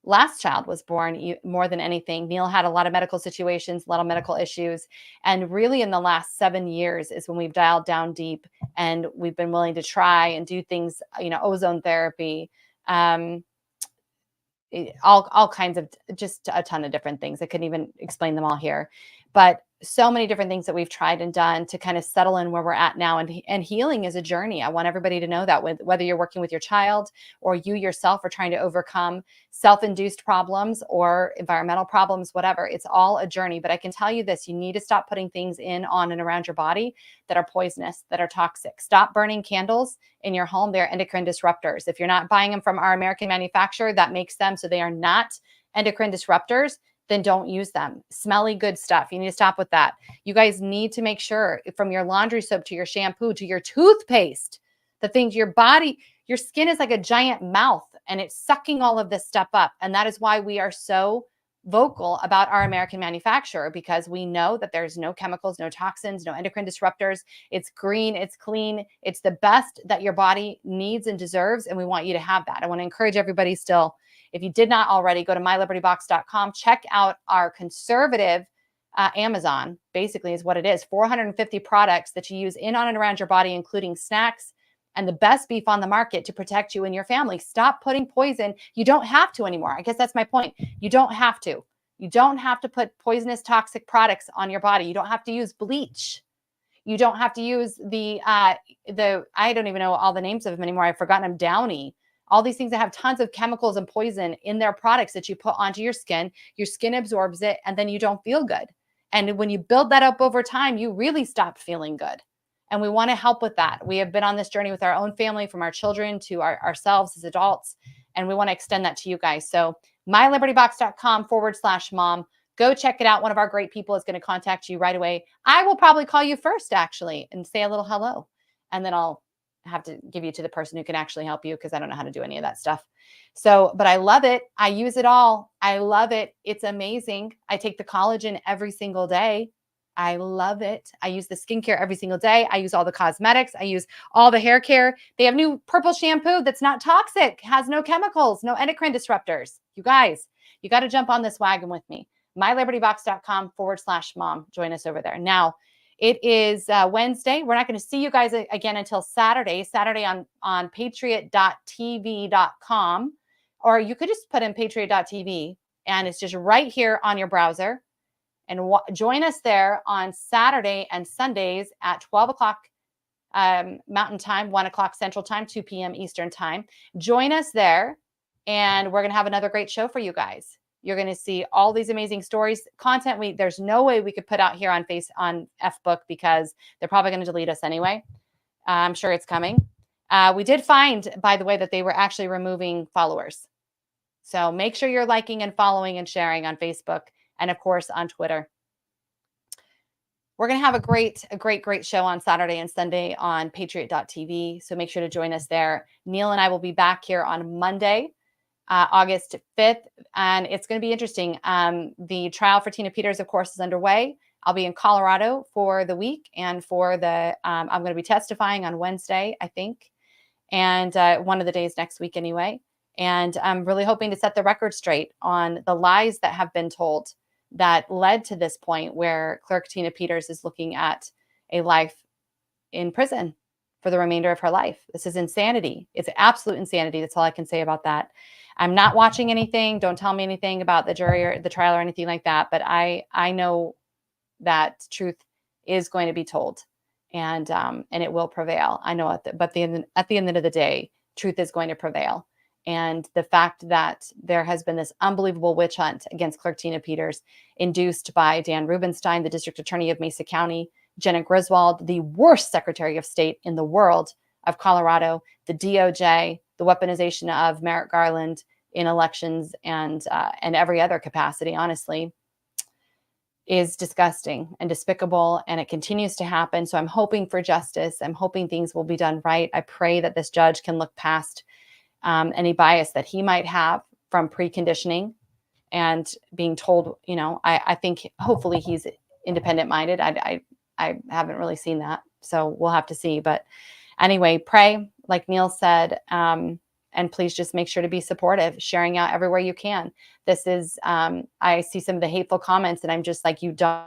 last child was born. More than anything, Neil had a lot of medical situations, a lot of medical issues. And really in the last 7 years is when we've dialed down deep and we've been willing to try and do things, ozone therapy, all kinds of, just a ton of different things. I couldn't even explain them all here, but so many different things that we've tried and done to kind of settle in where we're at now. And healing is a journey. I want everybody to know that, whether you're working with your child or you yourself are trying to overcome self-induced problems or environmental problems, whatever, it's all a journey. But I can tell you this, you need to stop putting things in, on, and around your body that are poisonous, that are toxic. Stop burning candles in your home. They're endocrine disruptors. If you're not buying them from our American manufacturer that makes them so they are not endocrine disruptors, then don't use them. Smelly good stuff. You need to stop with that. You guys need to make sure, from your laundry soap to your shampoo to your toothpaste, the things, your skin is like a giant mouth and it's sucking all of this stuff up. And that is why we are so vocal about our American manufacturer, because we know that there's no chemicals, no toxins, no endocrine disruptors. It's green, it's clean, it's the best that your body needs and deserves. And we want you to have that. I want to encourage everybody still, if you did not already, go to mylibertybox.com, check out our conservative Amazon, basically is what it is. 450 products that you use in, on, and around your body, including snacks and the best beef on the market to protect you and your family. Stop putting poison. You don't have to anymore. I guess that's my point. You don't have to. You don't have to put poisonous, toxic products on your body. You don't have to use bleach. You don't have to use I don't even know all the names of them anymore. I've forgotten them. Downy. All these things that have tons of chemicals and poison in their products that you put onto your skin absorbs it, and then you don't feel good. And when you build that up over time, you really stop feeling good. And we want to help with that. We have been on this journey with our own family, from our children to ourselves as adults. And we want to extend that to you guys. So mylibertybox.com/mom. Go check it out. One of our great people is going to contact you right away. I will probably call you first, actually, and say a little hello. And then I'll have to give you to the person who can actually help you, because I don't know how to do any of that stuff. So, but I love it. I use it all. I love it. It's amazing. I take the collagen every single day. I love it. I use the skincare every single day. I use all the cosmetics. I use all the hair care. They have new purple shampoo that's not toxic, has no chemicals, no endocrine disruptors. You guys, you got to jump on this wagon with me. mylibertybox.com/mom. Join us over there. Now, it is Wednesday. We're not going to see you guys again until Saturday on patriot.tv.com, or you could just put in patriot.tv, and it's just right here on your browser. And join us there on Saturday and Sundays at 12 o'clock Mountain Time, 1 o'clock Central Time, 2 p.m. Eastern Time. Join us there, and we're going to have another great show for you guys. You're going to see all these amazing stories, content. There's no way we could put out here on FBook, because they're probably going to delete us anyway. I'm sure it's coming. We did find, by the way, that they were actually removing followers. So make sure you're liking and following and sharing on Facebook, and of course on Twitter. We're going to have a great show on Saturday and Sunday on patriot.tv. So make sure to join us there. Neil and I will be back here on Monday, August 5th. And it's going to be interesting. The trial for Tina Peters, of course, is underway. I'll be in Colorado for the week, and for I'm going to be testifying on Wednesday, I think. And one of the days next week anyway. And I'm really hoping to set the record straight on the lies that have been told that led to this point where Clerk Tina Peters is looking at a life in prison for the remainder of her life. This is insanity. It's absolute insanity. That's all I can say about that. I'm not watching anything. Don't tell me anything about the jury or the trial or anything like that. But I know that truth is going to be told, and it will prevail. I know but at the end of the day, truth is going to prevail. And the fact that there has been this unbelievable witch hunt against Clerk Tina Peters, induced by Dan Rubenstein, the district attorney of Mesa County, Jenna Griswold, the worst Secretary of State in the world of Colorado, the DOJ, the weaponization of Merrick Garland in elections and every other capacity, honestly, is disgusting and despicable, and it continues to happen. So I'm hoping for justice. I'm hoping things will be done right. I pray that this judge can look past any bias that he might have from preconditioning and being told, I think hopefully he's independent minded. I haven't really seen that, so we'll have to see. But anyway, pray, like Neil said, and please just make sure to be supportive, sharing out everywhere you can. This is, I see some of the hateful comments, and I'm just like, you don't.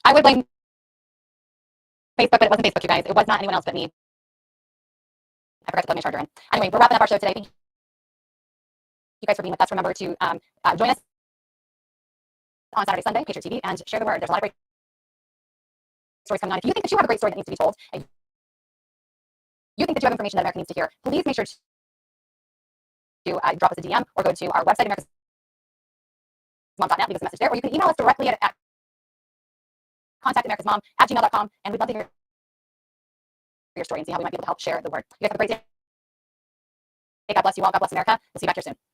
I would blame Facebook, but it wasn't Facebook, you guys. It was not anyone else but me. I forgot to plug my charger in. Anyway, we're wrapping up our show today. Thank you guys for being with us. Remember to join us on Saturday, Sunday, Patriot TV, and share the word. There's a lot of great stories coming on. If you think that you have a great story that needs to be told, and you think that you have information that America needs to hear, please make sure to to drop us a DM or go to our website, americasmom.net, leave us a message there, or you can email us directly at contact@americasmom@gmail.com, and we'd love to hear your story and see how we might be able to help share the word. You guys have a great day. God bless you all. God bless America. We'll see you back here soon.